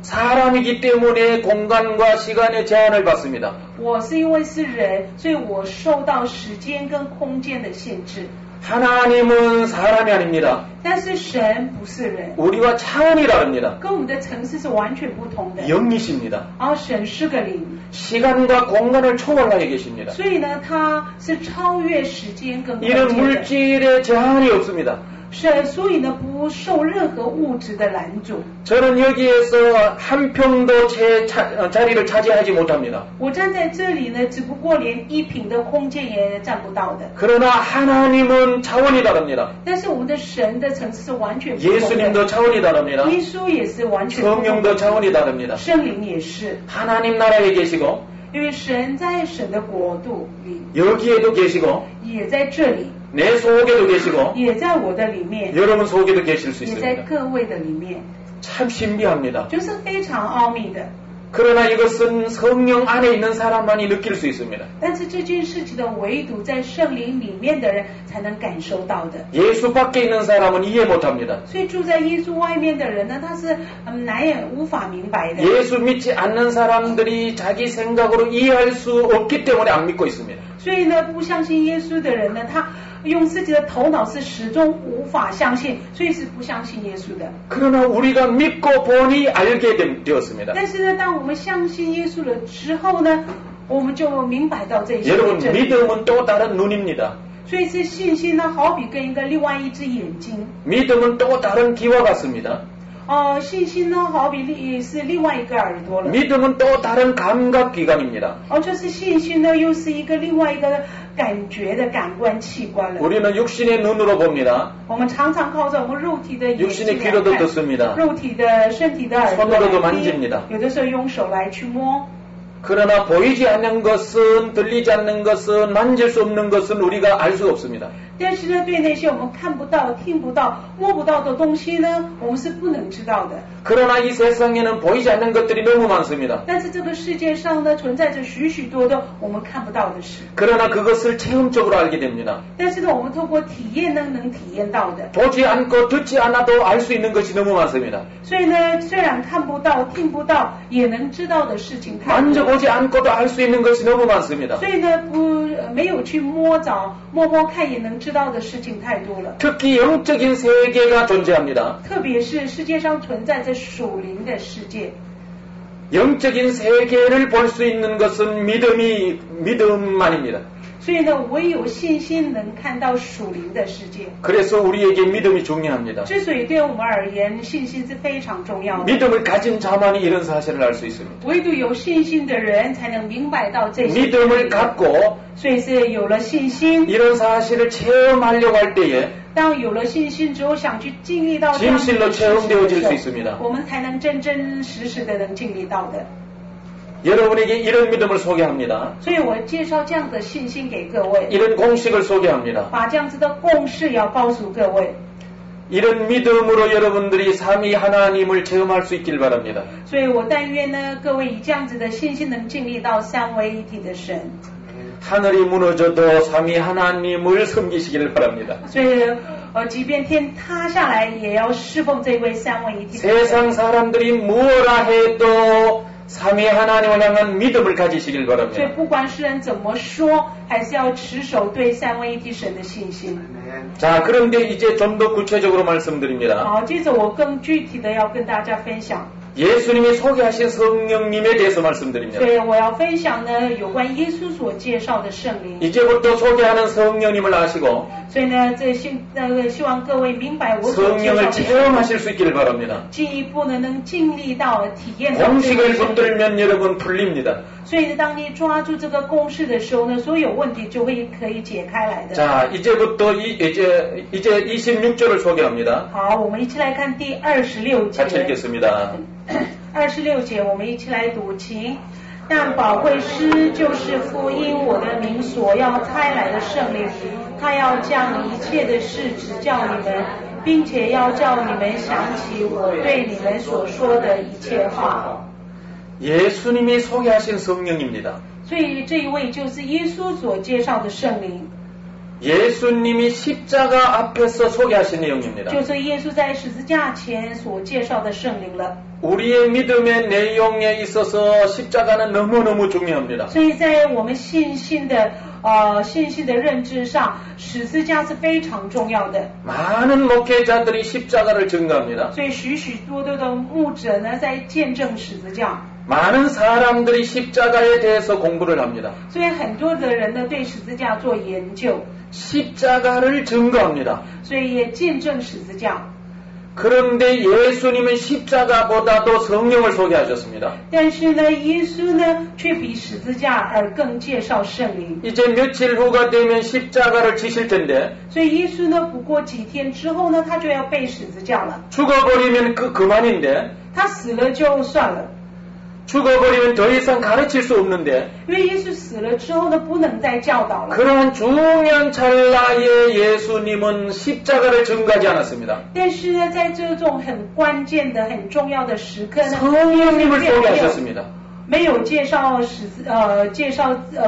사람이기 때문에 공간과 시간의 제한을 받습니다. 我是因为是人，所以我受到时间跟空间的限制。 하나님은 사람이 아닙니다. 但是神不是人， 우리와 차원이 다릅니다. 跟我们的层次是完全不同的。 영이십니다. 然后神是个灵， 시간과 공간을 초월하게 계십니다. 所以呢，他是超越时间跟空 이는 间的。 물질의 제한이 없습니다. 是，所以呢，不受任何物质的拦阻。 저는 여기에서 한 평도 제 자리를 차지하지 못합니다. 我站在这里呢，只不过连一平的空间也占不到的。 그러나 하나님은 차원이 다릅니다. 但是我们的神的层次是完全不同的。 예수님도 차원이 다릅니다. 耶稣也是完全不同的。 성령도 차원이 다릅니다. 圣灵也是， 하나님 나라에 계시고 因为神在神的国度里， 여기에도 계시고 也在这里， 내 속에도 계시고 也在我的里面， 여러분 속에도 계실 수 也在 있습니다. 各位的里面， 참 신비합니다. 就是非常奥秘的。 그러나 이것은 성령 안에 있는 사람만이 느낄 수 있습니다. 但是这件事情的唯独在圣灵里面的人才能感受到的。 예수 밖에 있는 사람은 이해 못합니다. 所以住在耶稣外面的人呢，他是难以无法明白的。 예수 믿지 않는 사람들이 자기 생각으로 이해할 수 없기 때문에 안 믿고 있습니다. 所以呢，不相信耶稣的人呢，他用自己的头脑是始终无法相信，所以是不相信耶稣的。 그러나 우리가 믿고 보니 알게 되었습니다. 但是呢，当我们相信耶稣了之后呢，我们就明白到这些 여러분 真理。 믿음은 또 다른 눈입니다. 所以是信心呢，好比跟一个另外一只眼睛。 믿음은 또 다른 귀와 같습니다. 信心呢，好比是另外一个耳朵了。 믿음은 또 다른 감각기관입니다. 就是信心呢，又是一个另外一个感觉的感官器官了。 우리는 육신의 눈으로 봅니다. 我们常常靠着我们肉体的眼睛 육신의 来 귀로도 看， 듣습니다. 肉体的身体的耳朵 손으로도 来听 만집니다. 有的时候用手来去摸。 그러나 보이지 않는 것은, 들리지 않는 것은, 만질 수 없는 것은 우리가 알 수 없습니다. 但是呢，对那些我们看不到、听不到、摸不到的东西呢，我们是不能知道的。 그러나 이 세상에는 보이지 않는 것들이 너무 많습니다. 但是这个世界上呢，存在着许许多多我们看不到的事。 그러나 그것을 체험적으로 알게 됩니다. 但是呢，我们透过体验呢，能体验到的。 보지 않고 듣지 않아도 알 수 있는 것이 너무 많습니다. 所以呢，虽然看不到、听不到，也能知道的事情太多。 만져보지 않고도 알 수 있는 것이 너무 많습니다. 所以呢，没有去摸看，也能知道的事情太多了。 특히 영적인 세계가 존재합니다. 特别是世界上存在着属灵的世界。 영적인 세계를 볼 수 있는 것은 믿음만입니다. 所以呢，唯有信心能看到属灵的世界。 그래서 우리에게 믿음이 중요합니다. 之所以对我们而言，信心是非常重要的。 믿음을 가진 자만이 이런 사실을 알 수 있습니다. 唯独有信心的人才能明白到这些。 믿음을 갖고 所以是有了信心， 이런 사실을 체험하려고 할 때에 当有了信心之后，想去经历到这样的 진실로 事情的 체험되어질 时 수 候 있습니다. 我们才能真真实实的能经历到的。 여러분에게 이런 믿음을 소개합니다. 所以我介绍这样的信心给各位， 이런 공식을 소개합니다. 把这样子的共识要告诉各位。 이런 믿음으로 여러분들이 삼위 하나님을 체험할 수 있길 바랍니다. 所以我但愿呢，各位以这样子的信心能经历到三位一体的神。 하늘이 무너져도 삼위 하나님을 섬기시기를 바랍니다. 所以即便天塌下来，也要侍奉这位三位一体的神。 세상 사람들이 무엇라 해도 삼위 하나님을 향한 믿음을 가지시길 所以 바랍니다. 不管世人怎么说，还是要持守对三位一体神的信心。 자, 그런데 이제 좀 더 구체적으로 말씀드립니다. 好，接着我更具体的要跟大家分享。 예수님이 소개하신 성령님에 대해서 말씀드립니다. 所以我要分享呢，有关耶稣所介绍的圣灵。 이제부터 소개하는 성령님을 아시고 所以呢，希望各位明白我所介绍 성령을 的圣灵， 체험하실 수 있기를 바랍니다. 进一步呢能经历到、体验到这个 공식을 圣灵。 붙들면 여러분 풀립니다. 所以当你抓住这个公式的时候呢，所有问题就会可以解开来的。 자, 이제부터 이제 26절을 소개합니다. 好，我们一起来看第26 같이 节。 읽겠습니다. 26节，我们一起来读经。但保惠师就是父因我的名所要差来的圣灵，他要将一切的事指教你们，并且要叫你们想起我对你们所说的一切话。 예수님이 소개하신 성령입니다. 所以这一位就是耶稣所介绍的圣灵。 예수님이 십자가 앞에서 소개하신 내용입니다. 就是耶稣在十字架前所介绍的圣灵了。 우리의 믿음의 내용에 있어서 십자가는 너무너무 중요합니다. 所以在我们信心的认知上，十字架是非常重要的。 많은 목회자들이 십자가를 증거합니다. 所以许许多多的牧者呢，在见证十字架。 많은 사람들이 십자가에 대해서 공부를 합니다. 所以很多的人呢，对十字架做研究， 십자가를 증거합니다. 所以也见证十字架。 그런데 예수님은 십자가보다도 성령을 소개하셨습니다. 但是呢，耶稣呢，却比十字架而更介绍圣灵。 이제 며칠 후가 되면 십자가를 지실 텐데 所以耶稣呢，不过几天之后呢，他就要被十字架了。 죽어버리면 그만인데 他死了就算了， 죽어버리면 더 이상 가르칠 수 없는데 因为耶稣死了之后呢，不能再教导了。 그러한 중요한 찰나에 예수님은 십자가를 증거하지 않았습니다. 但是呢，在这种很关键的、很重要的时刻呢， 성령님을 소개하셨습니다. 没有介绍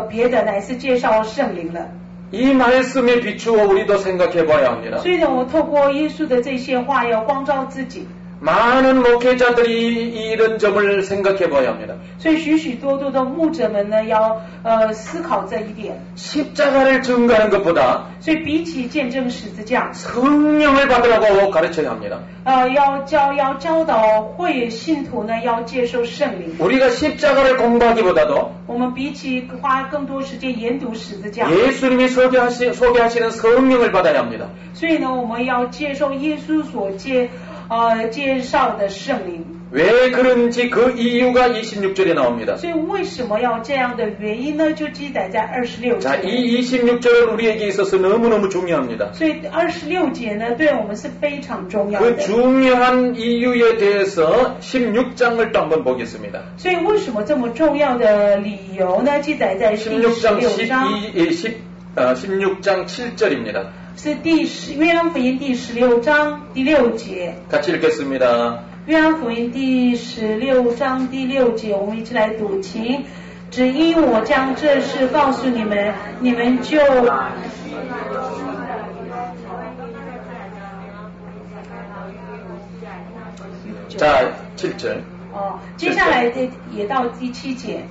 别的，乃是介绍圣灵了。 이 말씀에 비추어 우리도 생각해 봐야 합니다. 所以呢，我透过耶稣的这些话，要光照自己。 많은 목회자들이 이런 점을 생각해 봐야 합니다. 所以许许多多的牧者们呢，要思考这一点。 십자가를 증거하는 것보다 所以比起见证十字架， 성령을 받으라고 가르쳐야 합니다. 要教导会信徒呢，要接受圣灵。 우리가 십자가를 공부하기보다도 我们比起花更多时间研读十字架， 예수님이 소개하시는 성령을 받아야 합니다. 所以呢，我们要接受耶稣所介绍的圣灵。 왜 그런지 그 이유가 26절에 나옵니다. 所以为什么要这样的原因呢？就记载在26 자, 节。 이 26절은 우리에게 있어서 너무너무 중요합니다. 所以26节呢，对我们是非常重要的。 그 중요한 이유에 대해서 16장을 또 한번 보겠습니다. 所以为什么这么重要的理由呢？记载在第16章， 16장 7절입니다. 是约翰福音第16章第6节。 같이 읽겠습니다. 约翰福音第16章第6节，我们一起来读，请。只因我将这事告诉你们，你们就자, 7절. 接下来的也到第7节。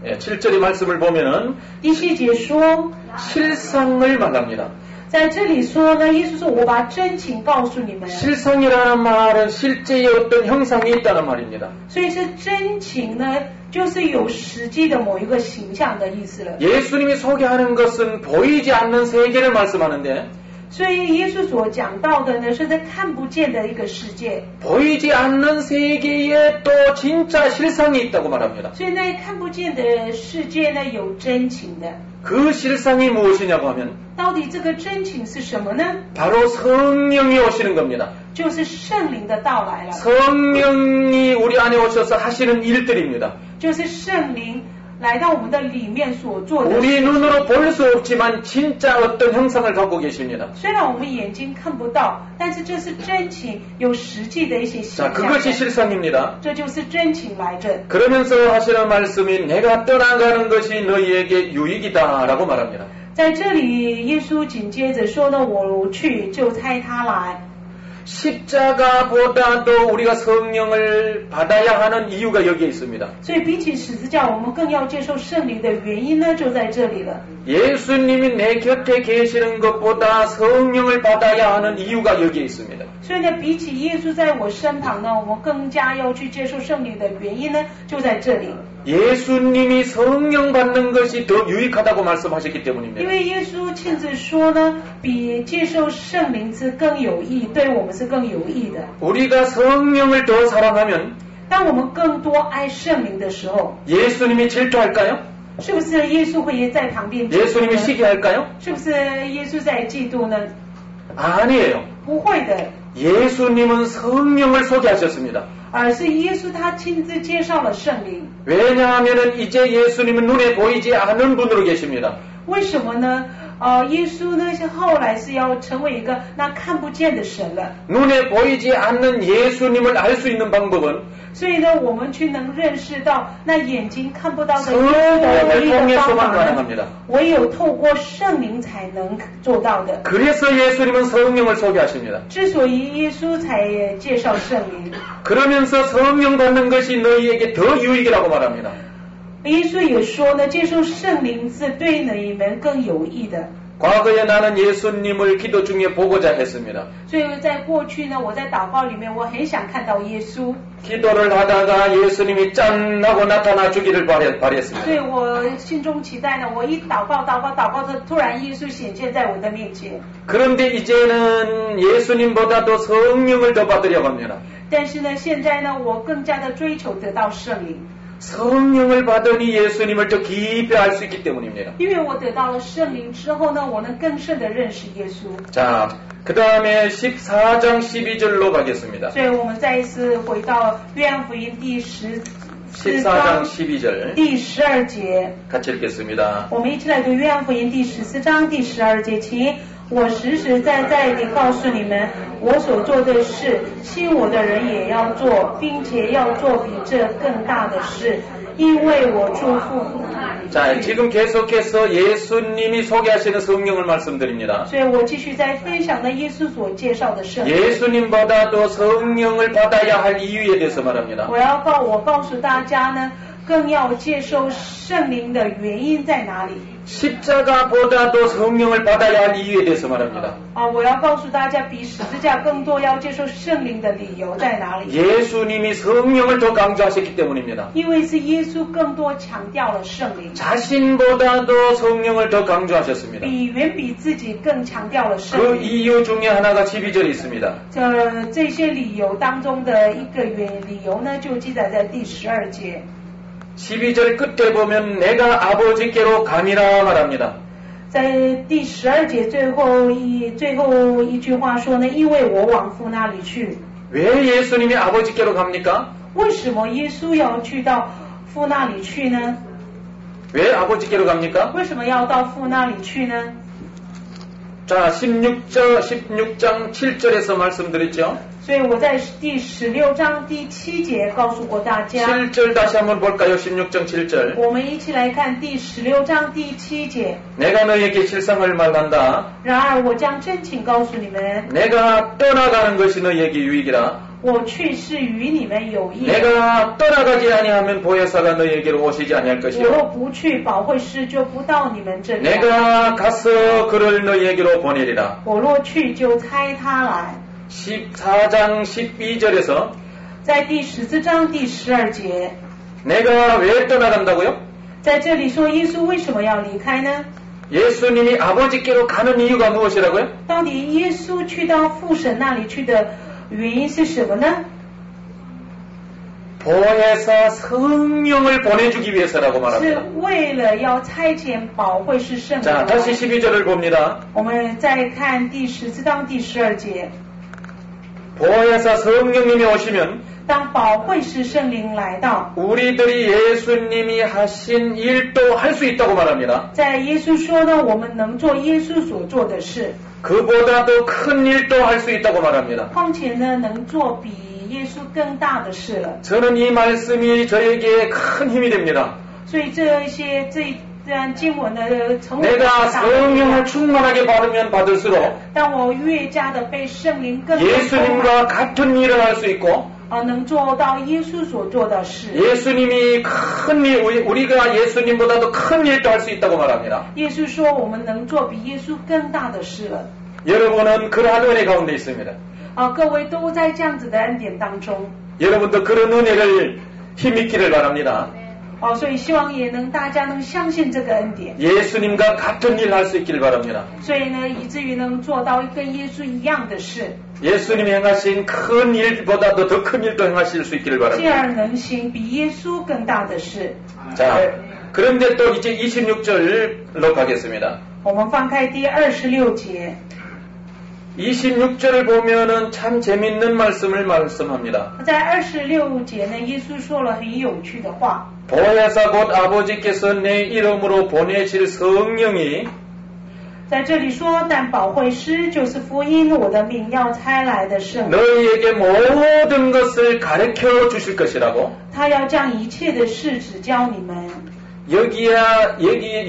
7절의 말씀을 보면은 第7节说， 실상을 말합니다. 在这里说呢，耶稣说：“我把真情告诉你们。” 실상이라는 말은 실제의 어떤 형상이 있다는 말입니다. 所以是真情呢，就是有实际的某一个形象的意思了。 예수님이 소개하는 것은 보이지 않는 세계를 말씀하는데 所以耶稣所讲到的呢，是在看不见的一个世界。 보이지 않는 세계에 또 진짜 실상이 있다고 말합니다. 所以在看不见的世界呢，有真情的。 그 실상이 무엇이냐고 하면 到底这个真情是什么呢？ 바로 성령이 오시는 겁니다. 就是圣灵的到来了。 성령이 우리 안에 오셔서 하시는 일들입니다. 就是圣灵来到我们的里面所做的。 우리 눈으로 볼 수 없지만 진짜 어떤 형상을 갖고 계십니다. 虽然我们眼睛看不到，但是这是真情，有实际的一些形 자, 象。 그것이 실상입니다. 这就是真情来着。 그러면서 하시는 말씀이 내가 떠나가는 것이 너희에게 유익이다라고 말합니다. 在这里，耶稣紧接着说呢：“我去，就差他来。” 십자가보다도 우리가 성령을 받아야 하는 이유가 여기에 있습니다. 所以比起十字架，我们更要接受圣灵的原因呢，就在这里了。 예수님이 내 곁에 계시는 것보다 성령을 받아야 하는 이유가 여기에 있습니다. 所以呢，比起耶稣在我身旁呢，我们更加要去接受圣灵的原因呢，就在这里。 예수님이 성령 받는 것이 더 유익하다고 말씀하셨기 因 때문입니다. 为耶稣亲自说呢，比接受圣灵是更有益，对我们是更有益的。 우리가 성령을 더 사랑하면 当我们更多爱圣灵的时候， 예수님이 질투할까요? 是不是耶稣会在旁边嫉妒呢？ 예수님이 시기할까요? 是不是耶稣在嫉妒呢？ 아니에요. 不会的， 예수님은 성령을 소개하셨습니다. 而是耶稣他亲自介绍了圣灵。 왜냐하면 이제 예수님은 눈에 보이지 않는 분으로 계십니다. 为什么呢？耶稣呢后来是要成为一个那看不见的神了。 눈에 보이지 않는 예수님을 알 수 있는 방법은 所以呢，我们去能认识到那眼睛看不到的耶稣 성령을 的唯一的 통해서만 方法呢， 가능합니다. 唯有透过圣灵才能做到的。 그래서 예수님은 성령을 소개하십니다. 之所以耶稣才介绍圣灵， 그러면서 성령 받는 것이 너희에게 더 유익이라고 말합니다. 耶稣也说呢，接受圣灵是对你们更有益的。 과거에 나는 예수님을 기도 중에 보고자 했습니다. 所以在过去呢，我在祷告里面，我很想看到耶稣。 기도를 하다가 예수님이 짠 하고 나타나 주기를 所以 바랬습니다. 我心中期待呢，我一祷告，突然耶稣显现在我的面前。 그런데 이제는 예수님보다도 성령을 더 받으려고 합니다. 但是呢，现在呢，我更加的追求得到圣灵。 성령을 받으니 예수님을 더 깊이 알 수 있기 때문입니다. 因为我得到了圣灵之后呢，我能更深的认识耶稣。 자, 그 다음에 14장 12절로 가겠습니다. 所以我们再一次回到约翰福音第14 14장 章 12절 第12节， 같이 읽겠습니다. 我们一起来读约翰福音第14章第12节，请我实实在在地告诉你们，我所做的事，信我的人也要做，并且要做比这更大的事，因为我祝福。 자, 지금 계속해서 예수님이 소개하시는 성령을 말씀드립니다. 所以我继续在分享的耶稣所介绍的圣灵。 예수님보다도 성령을 받아야 할 이유에 대해서 말합니다. 我告诉大家呢，更要接受圣灵的原因在哪里？ 십자가보다도 성령을 받아야 할 이유에 대해서 말합니다. 我要告诉大家，比十字架更多要接受圣灵的理由在哪里？ 예수님이 성령을 더 강조하셨기 때문입니다. 因为是耶稣更多强调了圣灵， 자신보다도 성령을 더 강조하셨습니다. 远比自己更强调了圣 그 灵。 이유 중에 하나가 12절에 있습니다. 这些理由当中的一个理由呢，就记载在第12节。 12절 끝에 보면 내가 아버지께로 가니라 말합니다. 在第12节最后一句话说呢，因为我往父那里去。 왜 예수님이 아버지께로 갑니까? 为什么耶稣要去到父那里去呢？ 왜 아버지께로 갑니까? 为什么要到父那里去呢？ 자, 16장 7절에서 말씀드렸죠. 所以我在第16章第7节告诉过大家。 7절 다시 한번 볼까요? 16장 7절. 我们一起来看第16章第7节。 내가 너에게 실상을 말한다. 然而我将真情告诉你们， 내가 떠나가는 것이 너에게 유익이라. 我去是与你们有益。 내가 떠나가지 아니하면 보혜사가 너에게로 오시지 아니할 我 것이요. 若不去，保惠师就不到你们这里。 내가 가서 그를 너에게로 보내리라. 我若去，就差他来。 14장 12절에서 在第14章第12节， 내가 왜 떠나간다고요? 在这里说耶稣为什么要离开呢？ 예수님이 아버지께로 가는 이유가 무엇이라고요? 到底耶稣去到父神那里去的原因是什么呢？ 보혜사 성령을 보내주기 위해서라고 是 말합니다. 为了要差遣保惠师圣灵。 자, 다시 12절을 봅니다. 我们再看第14章第12节， 보혜사 성령님이 오시면 当保惠师圣灵来到， 우리들이 예수님이 하신 일도 할 수 있다고 말합니다. 在耶稣说呢，我们能做耶稣所做的事， 그보다도 큰 일도 할 수 있다고 말합니다. 况且呢，能做比耶稣更大的事了。 저는 이 말씀이 저에게 큰 힘이 됩니다. 所以这段经文的成为 내가 大的力 성령을 量。 충만하게 받으면 받을수록 当我越加的被圣灵更多充满， 예수님과 같은 일을 할 수 있고 能做到耶稣所做的事。 예수님이 큰 일, 우리가 예수님보다도 큰 일도 할 수 있다고 말합니다. 耶稣说我们能做比耶稣更大的事了。 여러분은 그러한 은혜 가운데 있습니다. 各位都在这样子的恩典当中。 여러분도 그런 은혜를 힘입기를 바랍니다. 所以希望也能大家能相信这个恩典。 예수님과 같은 일 할 수 있기를 바랍니다. 所以呢，以至于能做到跟耶稣一样的事， 예수님이 행하신 큰 일보다도 더 큰 일도 행하실 수 있기를 进 바랍니다. 而能行比耶稣更大的事。 자, 그런데 또 이제 26절로 가겠습니다. 我们翻开第26节， 26절을 보면은 참 재밌는 말씀을 말씀합니다. 在26节呢，耶稣说了很有趣的话。 보혜사 곧 아버지께서 내 이름으로 보내실 성령이 在这里说，但保惠师就是福音，我的名要差来的圣灵。 너희에게 모든 것을 가르쳐 주실 것이라고. 他要将一切的事指教你们。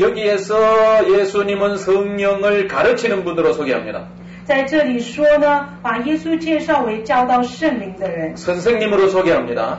여기에서 예수님은 성령을 가르치는 분으로 소개합니다. 在这里说呢，把耶稣介绍为教导圣灵的人。 선생님으로 소개합니다.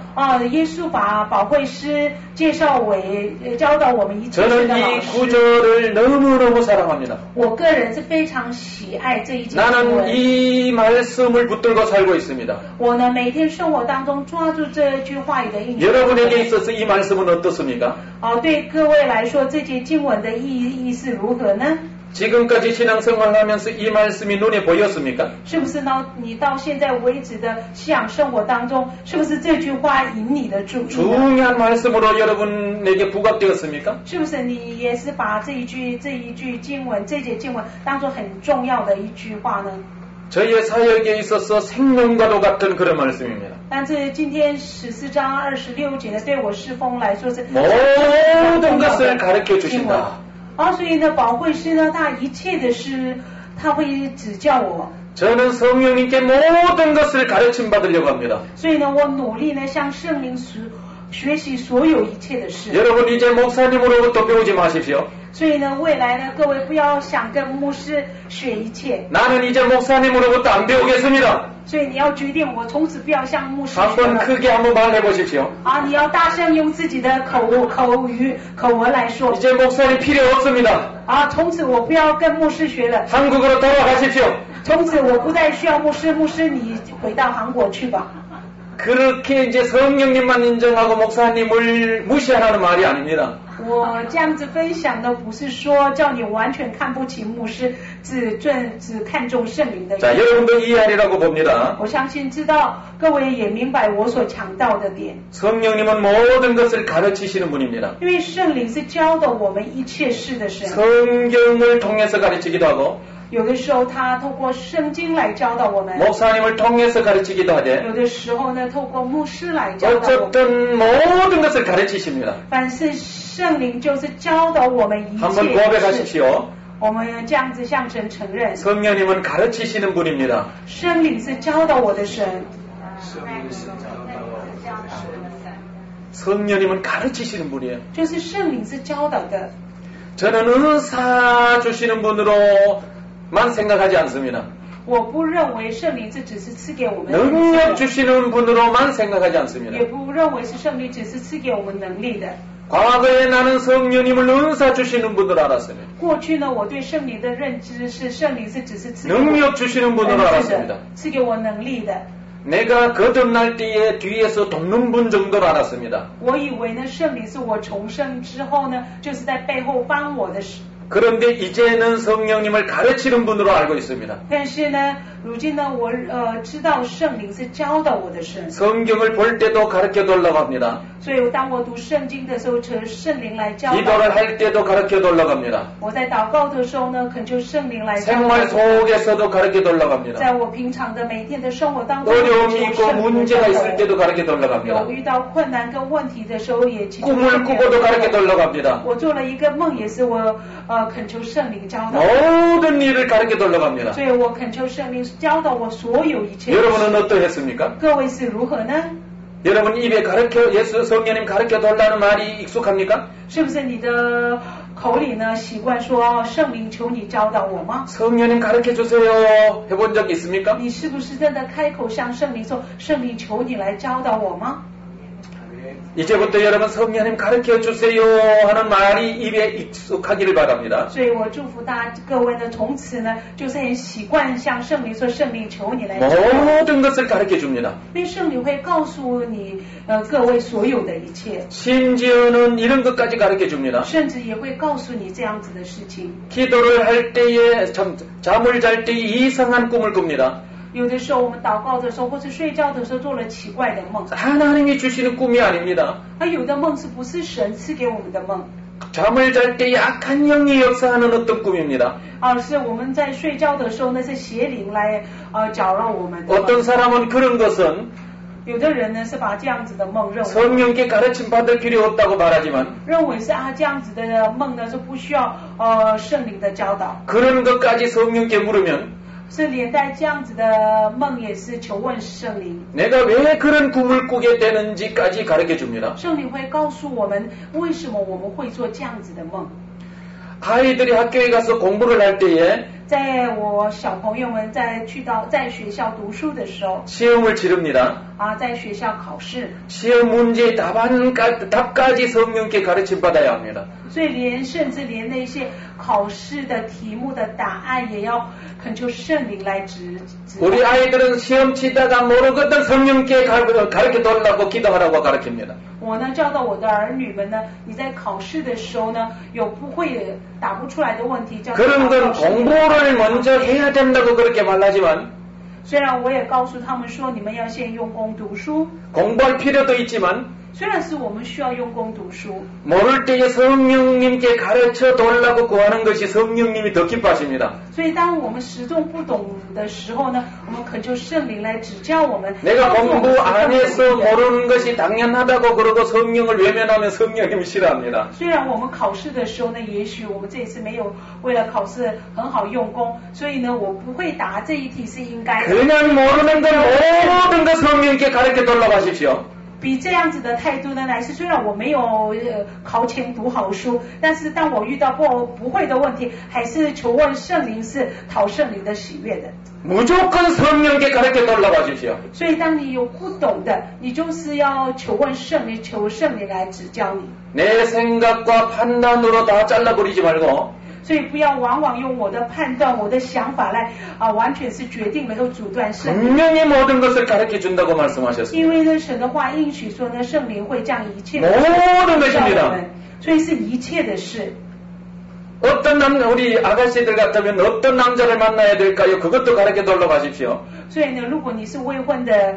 耶稣把保惠师介绍为教导我们一切的 저는 老 이 师。 구절을 너무너무 사랑합니다. 我个人是非常喜爱这一节经 나는 文。 이 말씀을 붙들고 살고 있습니다. 我呢，每天生活当中抓住这句话语的印象。 여러분에게 있어서 이 말씀은 어떻습니까? 对各位来说，这节经文的意义是如何呢？ 지금까지 신앙생활하면서 이 말씀이 눈에 보였습니까? 是不是呢？你到现在为止的信仰生活当中，是不是这句话引你的注意呢？ 중요한 말씀으로 여러분에게 부각되었습니까? 是不是你也是把这一句经文，这节经文当作很重要的一句话呢？ 저희의 사역에 있어서 생명과도 같은 그런 말씀입니다. 但是今天14章26节呢，对我侍奉来说是 모든 것을 가르쳐 주신다. 所以呢，保惠师呢，他一切的事，他会指教我。 저는 성령님께 모든 것을 가르침 받으려고 합니다. 所以呢，我努力呢，向圣灵学习所有一切的事。 여러분 이제 목사님으로부터 배우지 마십시오. 所以呢，未来呢，各位不要想跟牧师学一切。 나는 이제 목사님으로부터 안 배우겠습니다. 所以你要决定，我从此不要向牧师学 한번 了。 크게 한번 말해 보십시오. 你要大声用自己的口文来说。 이제 목사님 필요 없습니다. 从此我不要跟牧师学了。 한국으로 돌아가십시오. 从此我不再需要牧师，牧师你回到韩国去吧。 그렇게 이제 성령님만 인정하고 목사님을 무시하라는 말이 아닙니다. 我这样子分享的不是说叫你完全看不起牧师，只看重圣灵的。 자, 여러분도 이해하리라고 봅니다. 我相信知道各位也明白我所强调的点。 성령님은 모든 것을 가르치시는 분입니다. 因为圣灵是教导我们一切事的神。 성경을 통해서 가르치기도 하고 有的时候他透过圣经来教导我们， 목사님을 통해서 가르치기도 하되 有的时候呢透过牧师来教导我们。 어쨌든 모든 것을 가르치십니다. 凡是圣灵就是教导我们一切 한번 事。 고백하십시오. 我们这样子向神承认， 성령님은 가르치시는 분입니다. 圣灵是教导我的神。 성령님은 가르치시는 분이에요. 就是圣灵是教导的。 저는 은사 주시는 분으로만 생각하지 않습니다. 我不认为圣灵是只是赐给我们 능력 주시는 분으로만 생각하지 않습니다. 也不认为是圣灵只是赐给我们能力的。 과거에 나는 성령님을 은사 주시는 분으로 알았어요. 过去呢，我对圣灵的认知是圣灵是只是赐给我 능력 주시는 분으로 恩赐 알았습니다. 的，赐给我能力的。 내가 거듭날 때에 뒤에서 돕는 분 정도로 알았습니다. 我以为呢，圣灵是我重生之后呢，就是在背后帮我的事。 그런데 이제는 성령님을 가르치는 분으로 알고 있습니다. 但是呢，如今呢，我知道圣灵是教导我的神。 성경을 볼 때도 가르쳐 달라고 합니다. 所以当我读圣经的时候，求圣灵来教导。 기도를 할 때도 가르쳐 달라고 합니다. 我在祷告的时候呢，恳求圣灵来教导。 생활 속에서도 가르쳐 달라고 합니다. 在我平常的每天的生活当中， 어려움이 있고 문제가 있을 때도 가르쳐 달라고 합니다. 有遇到困难跟问题的时候，也祈求 꿈을 꾸고도 가르쳐 달라고 합니다. 我做了一个梦，也是我恳求圣灵教导。 모든 일을 가르쳐 달라고 합니다. 所以我恳求圣灵教导我所有一切。 여러분은 어떠했습니까? 各位是如何呢？ 여러분 입에 예수 성령님 가르쳐 달라는 말이 익숙합니까? 是不是你的口里呢习惯说圣灵求你教导我吗？ 성령님 가르쳐 주세요. 해본 적 있습니까? 你是不是真的开口向圣灵说，圣灵求你来教导我吗？ 이제부터 여러분 성령님 가르쳐 주세요 하는 말이 입에 익숙하기를 바랍니다. 所以我祝福各位呢，从此呢就是很习惯向圣灵说，圣灵求你来教导我。 모든 것을 가르쳐 줍니다. 因为圣灵会告诉你各位所有的一切， 심지어는 이런 것까지 가르쳐 줍니다. 甚至也会告诉你这样子的事情。 기도를 할 때에 잠을 잘 때 이상한 꿈을 꿉니다. 有的时候我们祷告的时候，或是睡觉的时候做了奇怪的梦， 하나님이 주시는 꿈이 아닙니다. 有的梦是不是神赐给我们的梦？ 잠을 잘 때 악한 영이 역사하는 어떤 꿈입니다. 是我们在睡觉的时候，那是邪灵来搅扰我们的。 어떤 사람은 그런 것은 有的人呢是把这样子的梦认为 성령께 가르침 받을 필요 없다고 말하지만 认为是这样子的梦呢是不需要圣灵的教导， 그런 것까지 성령께 물으면 是连带这样子的梦也是求问圣灵， 내가 왜 그런 꿈을 꾸게 되는지까지 가르쳐 줍니다. 圣灵会告诉我们为什么我们会做这样子的梦。 아이들이 학교에 가서 공부를 할 때에 在我小朋友们在学校读书的时候 시험을 치릅니다. 在学校考试， 시험 문제의 답까지 성령께 가르침 받아야 합니다. 所以甚至连那些考试的题目的答案也要恳求圣灵来指。 우리 아이들은 시험 치다가 모르거든 성령께 가르쳐 달라고 기도하라고 가르칩니다. 我呢教导我的儿女们呢，你在考试的时候呢，有不会答不出来的问题，叫 그런 건 공부를 먼저 해야 된다고 그렇게 말하지만 虽然我也告诉他们说，你们要先用功读书， 공부할 필요도 있지만 虽然是我们需要用功读书， 모를 때에 성령님께 가르쳐 달라고 구하는 것이 성령님이 더 기뻐하십니다. 所以当我们始终不懂的时候呢，我们恳求圣灵来指教我们。 내가 공부 안 해서 모르는 것이 당연하다고 그러고 성령을 외면하면 성령님이 싫어합니다. 虽然我们考试的时候呢，也许我们这一次没有为了考试很好用功，所以呢，我不会答这一题是应该的。 그냥 모르는 건 모든 것 성령께 가르쳐 달라고 하십시오. 比这样子的态度呢，乃是虽然我没有考前读好书，但是当我遇到不会的问题，还是求问圣灵，是讨圣灵的喜悦的。 무조건 성령께 가르쳐 달라고 하십시오. 所以当你有不懂的，你就是要求问圣灵，求圣灵来指教你。 내 생각과 판단으로 다 잘라버리지 말고 所以不要往往用我的判断、我的想法来完全是决定能够阻断圣灵。 분명히 모든 것을 가르쳐 준다고 말씀하셨습니다. 因为呢，神的话应许说呢，圣灵会将一切的 모든 教我 것입니다. 们，所以是一切的事。 어떤 우리 아가씨들 같으면 어떤 남자를 만나야 될까요? 그것도 가르쳐 달라고 하십시오. 所以呢，如果你是未婚的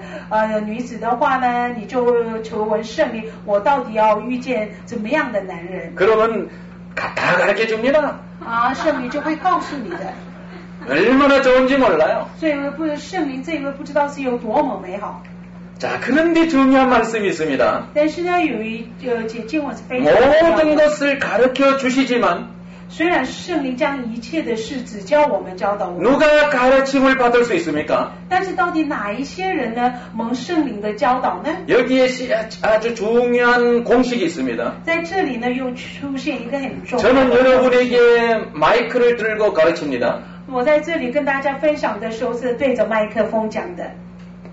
女子的话呢，你就求问圣灵，我到底要遇见怎么样的男人？ 그러면 다 가르쳐 줍니다. 圣灵就会告诉你的。 얼마나 좋은지 몰라요. 所以圣灵这一位不知道是有多么美好。 자, 그런데 중요한 말씀이 있습니다. 但是呢，有一节经文是非常重要 모든 的。 것을 가르쳐 주시지만 虽然圣灵将一切的事指教我们、教导我们， 누가 가르침을 받을 수 있습니까? 但是到底哪一些人呢蒙圣灵的教导呢？ 여기에 아주 중요한 공식이 있습니다. 在这里呢，又出现一个很重要 저는 的。 여러분에게 마이크를 들고 가르칩니다. 我在这里跟大家分享的时候是对着麦克风讲的。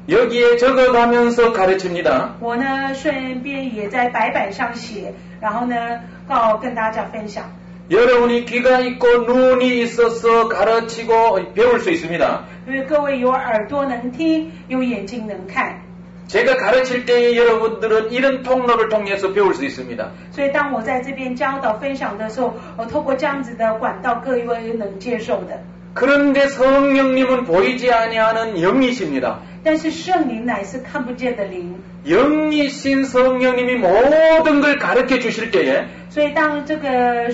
여기에 적어가면서 가르칩니다. 我呢顺便也在白板上写，然后呢跟大家分享。 여러분이 귀가 있고 눈이 있어서 가르치고 배울 수 있습니다. 因为各位有耳朵能听，有眼睛能看， 제가 가르칠 때 여러분들은 이런 통로를 통해서 배울 수 있습니다. 所以当我在这边教导分享的时候，我透过这样子的管道，各位能接受的。 그런데 성령님은 보이지 아니하는 영이십니다. 但是圣灵乃是看不见的灵， 영이신 성령님이 모든 걸 가르쳐 주실 때에 所以当这个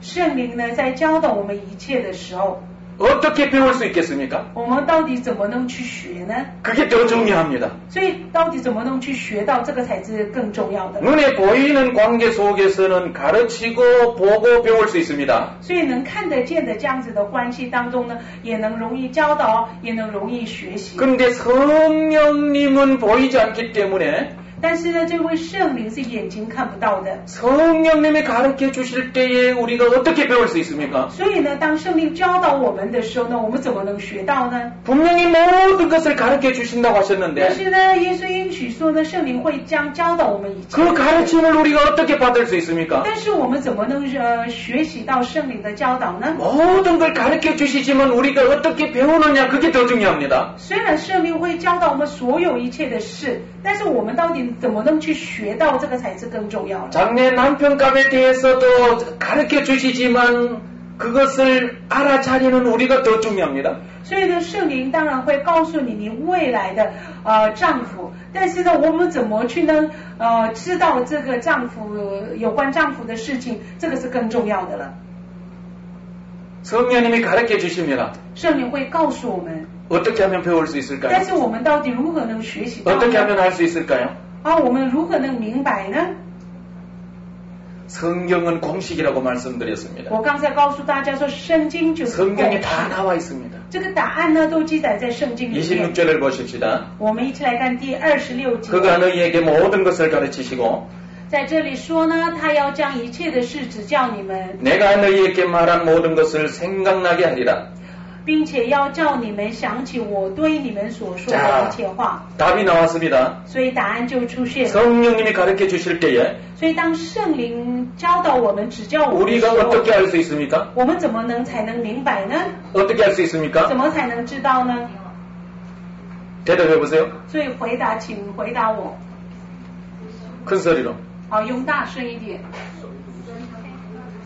圣灵呢在教导我们一切的时候， 어떻게 배울 수 있겠습니까? 我们到底怎么能去学呢？ 그게 더 중요합니다. 所以到底怎么能去学到这个才是更重要的。 눈에 보이는 관계 속에서는 가르치고 보고 배울 수 있습니다. 所以能看得见的这样子的关系当中呢，也能容易教导，也能容易学习。 근데 성령님은 보이지 않기 때문에 但是呢，这位圣灵是眼睛看不到的， 성령님이 가르쳐 주실 때에 우리가 어떻게 배울 수 있습니까? 所以呢，当圣灵教导我们的时候呢，我们怎么能学到呢？ 분명히 모든 것을 가르쳐 주신다고 但 하셨는데 是呢，耶稣应许说呢，圣灵会将教导我们一切。 그 가르침을 우리가 어떻게 받을 수 있습니까? 但是我们怎么能学习到圣灵的教导呢？ 모든 걸 가르쳐 주시지만 우리가 어떻게 배우느냐 그게 더 중요합니다. 虽然圣灵会教导我们所有一切的事，但是我们到底怎么能去学到这个才是更重要的。 장래 남편값에 대해서도 가르쳐 주시지만 그것을 알아차리는 우리가 더 중요합니다. 所以呢，圣灵当然会告诉你你未来的丈夫，但是呢，我们怎么去呢知道这个丈夫有关丈夫的事情，这个是更重要的了。 성령님이 가르쳐 주십니다. 圣灵会告诉我们， 어떻게 하면 배울 수 但 있을까요? 是我们到底如何能学习到 어떻게 呢？ 하면 할 수 있을까요? 我们如何能明白呢？ 성경은 공식이라고 말씀드렸습니다. 我刚才告诉大家说，圣经就是公 성경에 式， 다 나와 있습니다. 这个答案呢都记载在圣经里面。 26절을 보십시다. 我们一起来看第26节。 그가 너희에게 모든 것을 가르치시고 在这里说呢，他要将一切的事指教你们， 내가 너희에게 말한 모든 것을 생각나게 하리라. 并且要叫你们想起我对你们所说的 자 一切话。 답이 나왔습니다. 所以答案就出现了。 성령님이 가르쳐 주실 때에 所以当圣灵教导我们、指教我们的时 우리가 候， 어떻게 알 수 있습니까? 我们怎么才能明白呢？ 어떻게 알 수 있습니까? 怎么才能知道呢？ 대답해 보세요. 所以请回答我。 큰 소리로. 好，用大声一点。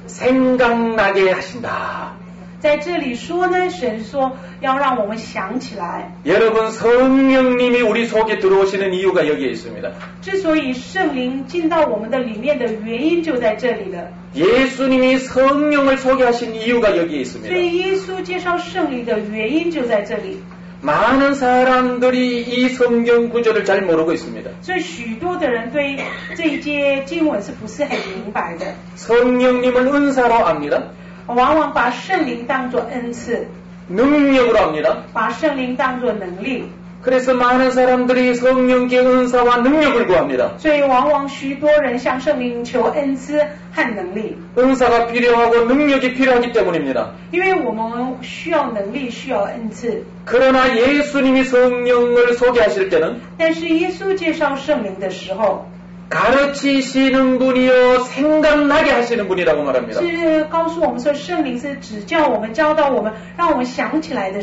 생각나게 하신다. 在这里说呢，神说要让我们想起来。 여러분 성령님이 우리 속에 들어오시는 이유가 여기에 있습니다. 之所以圣灵进到我们的里面的原因就在这里了。 예수님이 성령을 소개하신 이유가 여기에 所 있습니다. 以耶稣介绍圣灵的原因就在这里。 많은 사람들이 이 성경 구절을 잘 모르고 있습니다. 所以许多的人对这一节经文是不是很明白的？ 성령님을 은사로 압니다. 往往把圣灵当作恩赐， 능력으로 압니다. 把圣灵当作能力。 그래서 많은 사람들이 성령께 은사와 능력을 구합니다. 所以往往许多人向圣灵求恩赐和能力， 은사가 필요하고 능력이 필요하기 때문입니다. 因为我们需要能力，需要恩赐。 그러나 예수님이 성령을 소개하실 때는 但是耶稣介绍圣灵的时候， 가르치시는 분이요 생각나게 하시는 분이라고 말합니다. 是告诉我们说圣灵是指教我们、教导我们，让我们想起来的。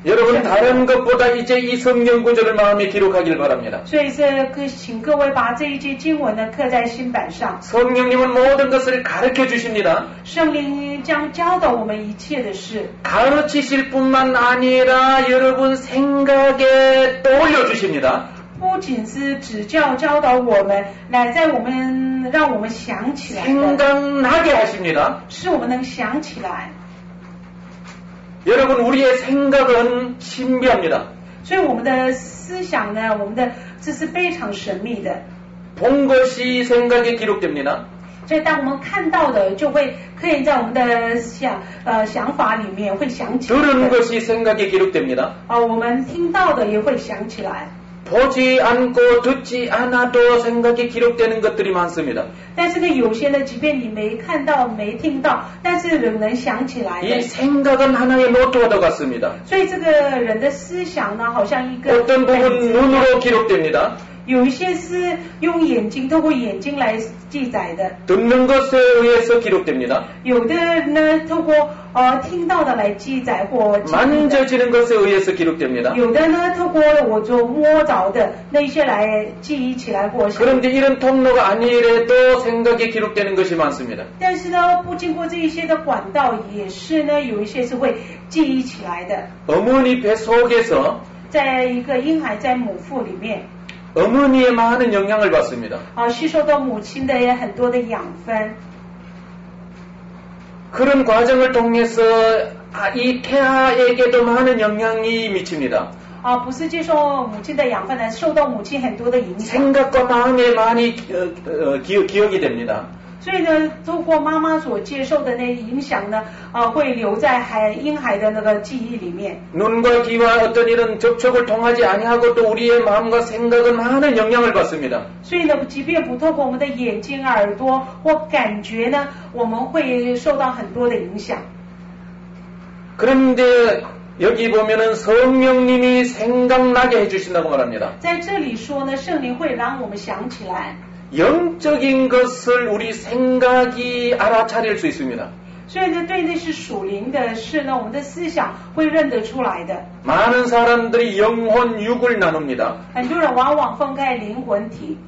여러분 다른 것보다 이제 이 성경 구절을 마음에 기록하길 바랍니다. 所以请各位把这一节经文呢刻在心板上。 성령님은 모든 것을 가르쳐 주십니다. 圣灵将教导我们一切的事， 가르치실 뿐만 아니라 여러분 생각에 떠올려 주십니다. 不仅是指教教导我们，乃在让我们想起来的， 생각나게 하십니다. 使我们能想起来。 여러분 우리의 생각은 신비합니다. 所以我们的思想呢，这是非常神秘的。 본 것이 생각에 기록됩니다. 所以当我们看到的，就会刻印在我们的想法里面，会想起来 들은 的。 것이 생각에 기록됩니다. 我们听到的也会想起来。 보지 않고 듣지 않아도 생각에 기록되는 것들이 많습니다. 但是呢，有些呢，即便你没看到、没听到，但是仍能想起来 이 的。 생각은 하나의 노트와도 같습니다. 所以这个人的思想呢，好像一个 어떤 本 부분 子 눈으로 기록됩니다. 有一些是用眼睛，透过眼睛来记载的； 듣는 것에 의해서 기록됩니다. 有的呢，透过听到的来记载或记忆的； 만져지는 것에 의해서 기록됩니다. 有的呢，透过我所摸着的那些来记忆起来或想。 그런데 이런 통로가 아니래도 생각에 기록되는 것이 많습니다. 但是呢，不经过这一些的管道，也是呢，有一些是会记忆起来的。 어머니 배 속에서 在一个婴孩在母腹里面， 어머니의 많은 영향을 받습니다. 吸收到母亲的很多的养分。 그런 과정을 통해서 이 태아에게도 많은 영향이 미칩니다. 不是接受母亲的养分呢，受到母亲很多的影响。 생각과 마음에 많이 기억이 됩니다. 所以呢，透过妈妈所接受的那影响呢，会留在婴孩的那个记忆里面。 눈과 귀와 어떤 이런 접촉을 통하지 아니하고 또 우리의 마음과 생각은 많은 영향을 받습니다. 所以呢，即便不透过我们的眼睛、耳朵或感觉呢，我们会受到很多的影响。 그런데 여기 보면은 성령님이 생각나게 해주신다고 말합니다. 在这里说呢，圣灵会让我们想起来。 영적인 것을 우리 생각이 알아차릴 수 있습니다. 所以呢，对那是属灵的事呢，我们的思想会认得出来的。 많은 사람들이 영혼, 육을 나눕니다. 很多人往往分开灵魂体，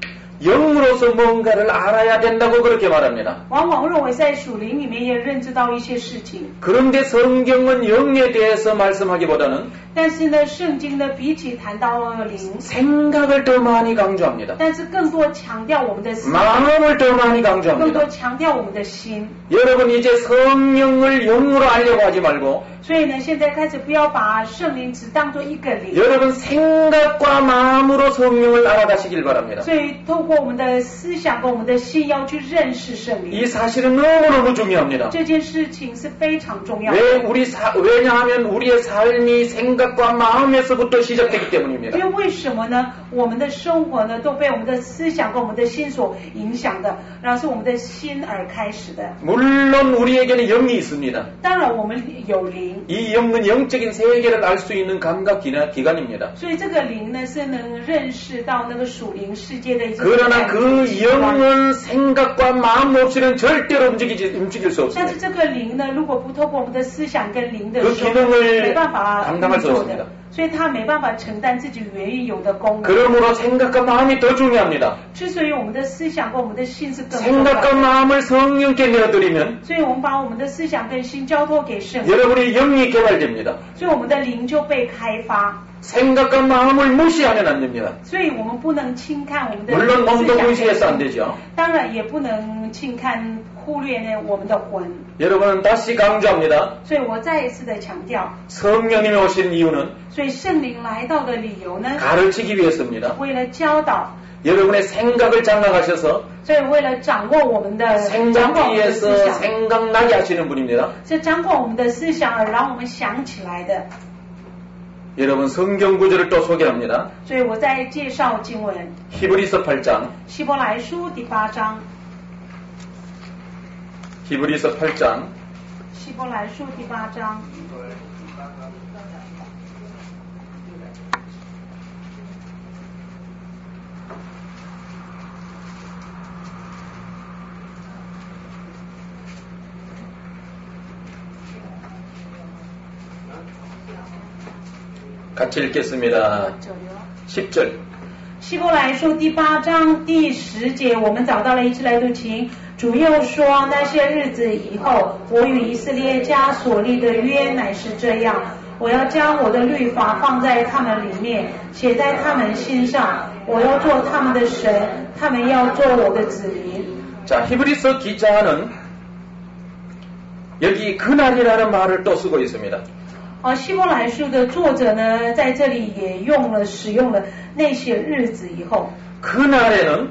영으로서 뭔가를 알아야 된다고 그렇게 말합니다. 往往认为在属灵里面也认知到一些事情。 그런데 성경은 영에 대해서 말씀하기보다는 但是呢，圣经呢，比起谈到灵， 생각을 더 많이 강조합니다. 但是更多强调我们的思想， 마음을 더 많이 更 강조합니다. 多强调我们的心。 여러분 이제 성령을 영으로 알려고 하지 말고 所以呢，现在开始不要把圣灵只当做一个灵， 여러분 생각과 마음으로 성령을 알아가시길 바랍니다. 所以透过我们的思想跟我们的心，要去认识圣 이 灵。 사실은 너무너무 중요합니다. 这件事情是非常重要的。 왜냐하면 우리의 삶이 생각과 마음에서부터 시작되기 때문입니다. 因为为什么呢？我们的生活呢，都被我们的思想跟我们的心所影响的，然后是我们的心而开始的。 물론 우리에게는 영이 있습니다. 当然，我们有灵， 이 영은 영적인 세계를 알 수 있는 감각기관입니다. 所以这个灵呢，是能认识到那个属灵世界的一些 그러나 그 영은 생각과 마음 없이는 절대로 움직일 수 但是 없습니다. 这个灵呢，如果不透过我们的思想跟灵的 그 时候， 기능을 没办法 감당할 수 做 없습니다. 的，所以他没办法承担自己原有的功能。 그러므로 생각과 마음이 더 중요합니다. 之所以我们的思想跟我们的心是更重要 생각과 的， 마음을 성령께 내어드리면 所以我们把我们的思想跟心交托给圣灵， 여러분의 영이 개발됩니다. 所以我们的灵就被开发。 생각과 마음을 무시하면 안 됩니다. 所以我们不能轻看我们的 물론 몸도 思想 무시해서 안 되죠. 当然也不能轻看忽略呢我们的魂。 여러분 다시 강조합니다. 所以我再一次的强调， 성령님이 오신 이유는 所以圣灵来到的理由呢， 가르치기 위해서입니다. 为了教导， 여러분의 생각을 장악하셔서 所以为了掌握我们的 생각 思 위에서 想， 생각나게 하시는 분입니다. 是掌握我们的思想而让我们想起来的。 여러분 성경 구절을 또 소개합니다. 所以我在介绍经文， 히브리서 8장 希伯来书第8章， 히브리서 8장 希伯来书第8章。 같이 읽겠습니다. 10절 希伯来书第8章第10节，我们找到了，一起来读经。主又说，那些日子以后，我与以色列家所立的约乃是这样，我要将我的律法放在他们里面，写在他们心上，我要做他们的神，他们要做我的子民。 자, 히브리서 기자는 여기 그날이라는 말을 또 쓰고 있습니다. 希伯来书的作者呢，在这里也使用了那些日子以后， 그날에는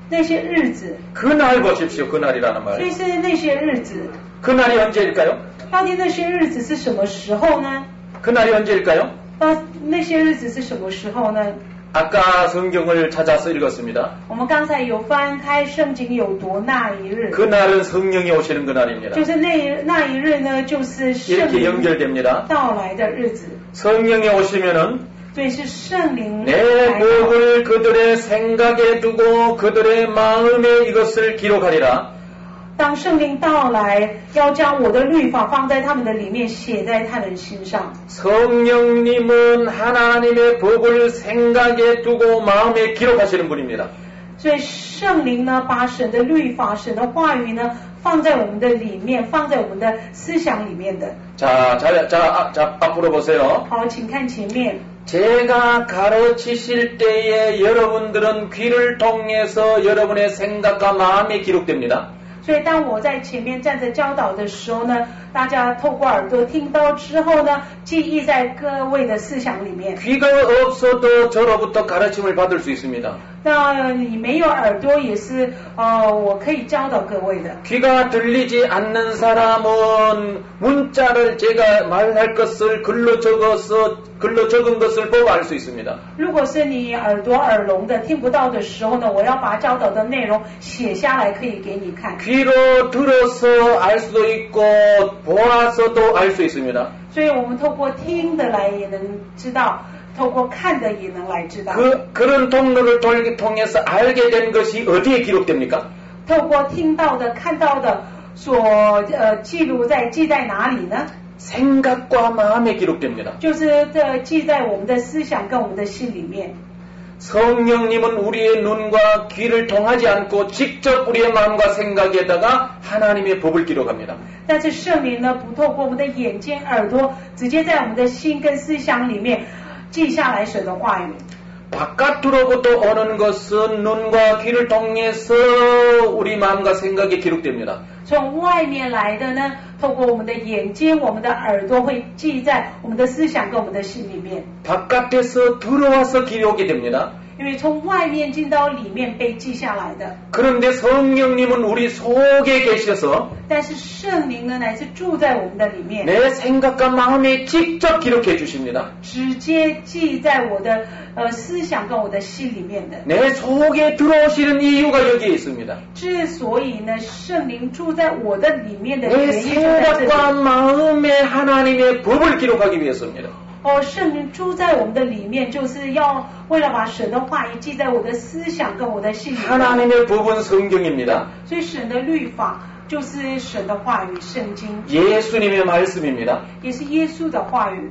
那些日子， 그날 보십시오. 그날이라는 所 말. 以是那些日子。 그날이 언제일까요? 到底那些日子是什么时候呢？ 그날이 언제일까요? 那些日子是什么时候呢？ 아까 성경을 찾아서 읽었습니다. 我们刚才有翻开圣经有读那一日， 그날은 성령이 오시는 그날입니다. 就是那一日呢，就是圣 이렇게 灵 연결됩니다. 到来的日子。 성령이 오시면은 所以是圣灵 내 来到， 법을 그들의 생각에 두고 그들의 마음에 이것을 기록하리라. 当圣灵到来，要将我的律法放在他们的里面，写在他们心上。 성령님은 하나님의 법을 생각에 두고 마음에 기록하시는 분입니다. 所以圣灵呢，把神的律法、神的话语呢，放在我们的里面，放在我们的思想里面的。 자, 앞으로 보세요. 好，请看前面。 제가 가르치실 때에 여러분들은 귀를 통해서 여러분의 생각과 마음이 기록됩니다. 所以当我在前面站着教导的时候呢，大家透过耳朵听到之后呢，记忆在各位的思想里面。 귀가 없어도 저로부터 가르침을 받을 수 있습니다. 那你没有耳朵也是我可以教导各位的。 귀가 들리지 않는 사람은 문자를 제가 말할 것을 글로 적은 것을 보고 알 수 있습니다. 如果是你耳朵耳聋的听不到的时候呢，我要把教导的内容写下来，可以给你看。 귀로 들어서 알 수도 있고 보아서도 알 수 있습니다. 所以我们透过听的来也能知道，透过看的也能来知道。 그런 통로를 통해서 알게 된 것이 어디에 기록됩니까? 透过听到的、看到的所记在哪里呢？ 생각과 마음에 기록됩니다. 就是记在我们的思想跟我们的心里面。 성령님은 우리의 눈과 귀를 통하지 않고 직접 우리의 마음과 생각에다가 하나님의 법을 기록합니다. 但是圣灵呢，不透过我们的眼睛、耳朵，直接在我们的心跟思想里面记下来神的话语。 바깥으로부터 오는 것은 눈과 귀를 통해서 우리 마음과 생각에 기록됩니다. 从外面来的呢，透过我们的眼睛、我们的耳朵，会记在我们的思想跟我们的心里面。 바깥에서 들어와서 기록이 됩니다. 因为从外面进到里面被记下来的。 그런데 성령님은 우리 속에 계셔서 但是圣灵呢，乃是住在我们的里面， 내 생각과 마음에 직접 기록해 주십니다. 直接记在我的思想跟我的心里面的。 내 속에 들어오시는 이유가 여기에 있습니다. 之所以呢，圣灵住在我的里面的 내 原因就在这里。 생각과 마음에 하나님의 법을 기록하기 위해서입니다. 圣灵住在我们的里面，就是要为了把神的话语记在我的思想跟我的心里面。 하나님의 법은 성경입니다. 所以神的律法就是神的话语，圣经 예수님의 말씀입니다. 也是耶稣的话语。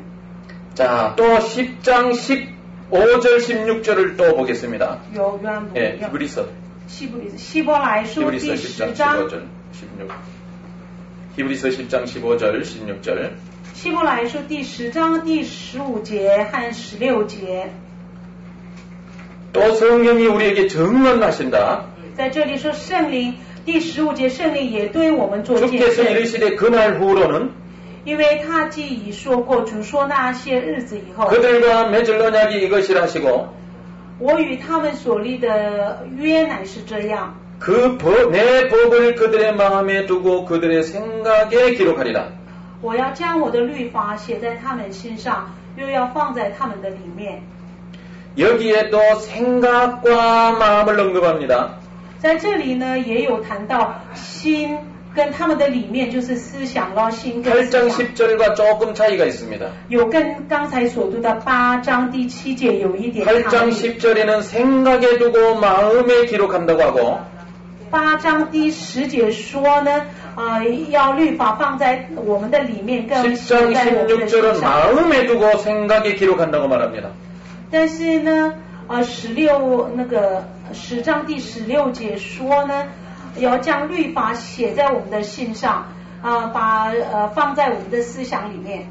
자, 또 10장 15절 16절을 또 보겠습니다. 有约翰福 예, 音、 히브리서 希伯来书第 히브리서 10 10장 章， 15절 16. 히브리서 10장 15절 16절. 希伯来书第10章第15节和16节。 또 성령이 우리에게 증언하신다. 在这里说圣灵第15节，圣灵也对我们做见 주께서 证， 이르시되 그날 후로는 因为他既已说过，主说那些日子以后， 그들과 맺을 언약이 이것이라 하시고 我与他们所立的约乃是这样。 내 법을 그들의 마음에 두고 그들의 생각에 기록하리라. 我要将我的律法写在他们心上，又要放在他们的里面。 여기에도 생각과 마음을 언급합니다. 在这里呢，也有谈到心跟他们的里面，就是思想咯，心跟思 8장 想。 10절과 조금 차이가 있습니다. 有跟刚才所读的8章第7节有一点差 8장 异。 10절에는 생각에 두고 마음에 기록한다고 하고 8章第10节说呢，要律法放在我们的里面，更写 10장 在我们的心 16절은 上。 마음에 두고 생각에 기록한다고 말합니다. 但是呢10章第16节说呢，要将律法写在我们的心上，放在我们的思想里面。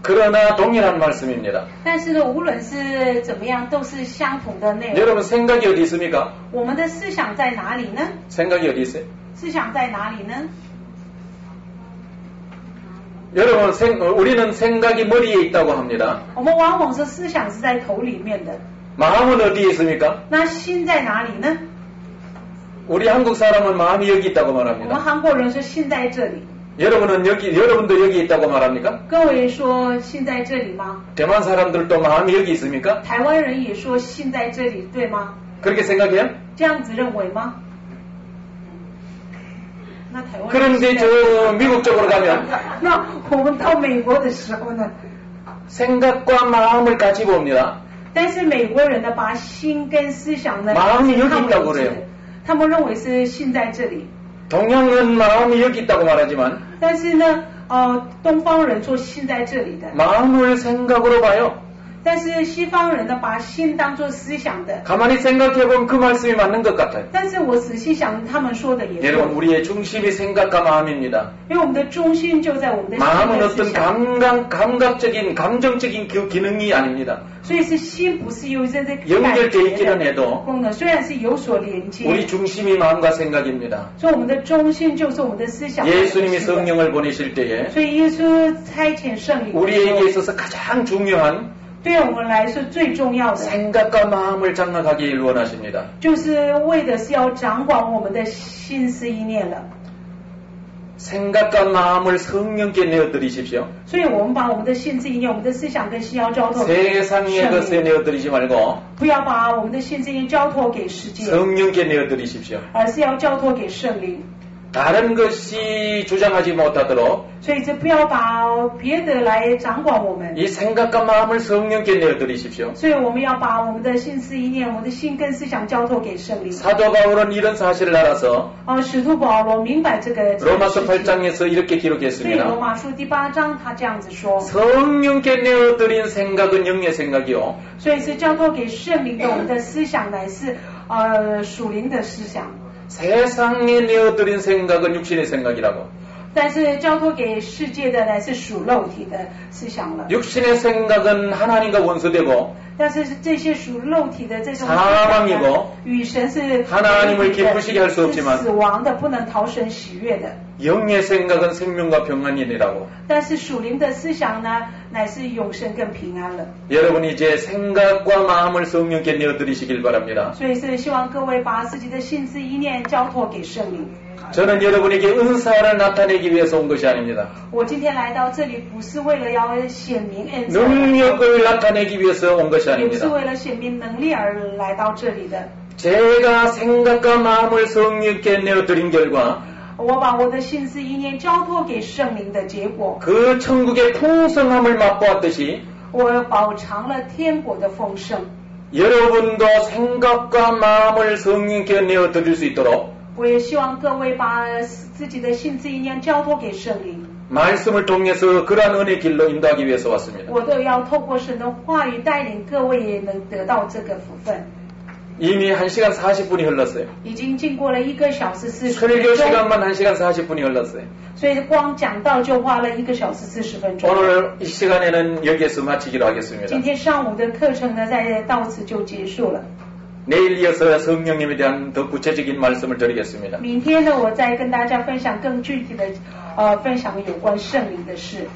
그러나 동일한 말씀입니다. 但是呢，无论是怎么样，都是相同的内容。 여러분 생각이 어디 있습니까? 我们的思想在哪里呢？ 생각이 어디 있어요? 思想在哪里呢？ 여러분 우리는 생각이 머리에 있다고 합니다. 我们往往说思想是在头里面的， 마음은 어디에 있습니까? 那心在哪里呢？ 우리 한국 사람은 마음이 여기 있다고 我们 말합니다. 韩国人说心在这里， 여러분도 여기 있다고 말합니까? 各位说心在这里吗？ 대만 사람들도 마음이 여기 있습니까? 台湾人也说心在这里，对吗？ 그렇게 생각해요? 这样子认为吗？那台湾人 그런데 저 미국 쪽으로 가면 那我们到美国的时候呢？ 생각과 마음을 가지고 옵니다. 但是美国人呢，把心跟思想呢， 마음이 여기 他们 있다고 그래요. 他们认为是心在这里， 동양은 마음이 여기 있다고 말하지만 但是呢，东方人说心在这里的， 마음을 생각으로 봐요. 但是西方人呢，把心当作思想的。 가만히 생각해보면 그 말씀이 맞는 것 같아요. 但是我仔细想，他们说的也 여러분 对， 우리의 중심이 생각과 마음입니다. 因为我们的中心就在我们的心 마음은 跟思 어떤 想， 감각적인 감정적인 그 기능이 아닙니다. 所以是心不是有这个 연결되어 있기는 해도 功能，虽然是有所连接， 우리 중심이 마음과 생각입니다. 所以我们的中心就是我们的思想。 예수님이 성령을 보내실 때에 所以耶稣差遣圣灵的时候， 우리에게 있어서 가장 중요한 对我们来说最重要的， 생각과 마음을 장악하기를 원하십니다. 就是为的是要掌管我们的心思意念了。 생각과 마음을 성령께 내어드리십시오. 所以我们把我们的心思意念、我们的思想跟心要交托给 세상의 圣 것에 灵， 내어드리지 말고 不要把我们的心思意念交托给世界， 성령께 내어드리십시오. 而是要交托给圣灵。 다른 것이 주장하지 못하도록 所以这不要把别的来掌管我们。 이 생각과 마음을 성령께 내어드리십시오. 所以我们要把我们的心思意念、我们的心跟思想交托给圣灵。 사도 바울은 이런 사실을 알아서 使徒保罗明白这个 로마서 8장에서 이렇게 对罗 기록했습니다. 马书第8章他这样子说， 성령께 내어드린 생각은 영의 생각이요. 所以是交托给圣灵的我们的思想乃是属灵的思想， 세상에 내어드린 생각은 육신의 생각이라고. 但是交托给世界的乃是属肉体的思想了。 육신의 생각은 하나님과 원수되고 但是这些属肉体的这种 사망이고 与神是 하나님을 기쁘시게 할 수 없지만 死亡的，不能讨神喜悦的。 영의 생각은 생명과 평안이라고. 但是属灵的思想呢，乃是永生更平安了。 여러분 이제 생각과 마음을 성령께 내어드리시길 바랍니다. 所以是希望各位把自己的心思意念交托给圣灵。 저는 여러분에게 은사를 나타내기 위해서 온 것이 아닙니다. 我今天来到这里，不是为了要显明恩赐， 능력을 나타내기 위해서 온 것이 也不是 아닙니다. 为了显明能力而来到这里的。 제가 생각과 마음을 성령께 내어드린 결과 我把我的心思意念交托给圣灵的结果， 그 천국의 풍성함을 맛보았듯이 我饱尝了天国的丰盛。 여러분도 생각과 마음을 성령께 내어드릴 수 있도록 我也希望各位把自己的心思意念交托给圣灵。 말씀을 통해서 그러한 은혜 길로 인도하기 위해서 왔습니다. 我都要透过神的话语带领各位也能得到这个福分。 이미 1시간 40분이 흘렀어요. 已经经过了1个小时40 설교 分钟， 시간만 1시간 40분이 흘렀어요. 所以光讲道就花了1个小时40分钟。 오늘 이 시간에는 여기에서 마치기로 今 하겠습니다. 天上午的课程呢，到此就结束了。 내일 이어서 성령님에 대한 더 구체적인 말씀을 드리겠습니다. 明天呢，我再跟大家分享更具体的分享有关圣灵的事。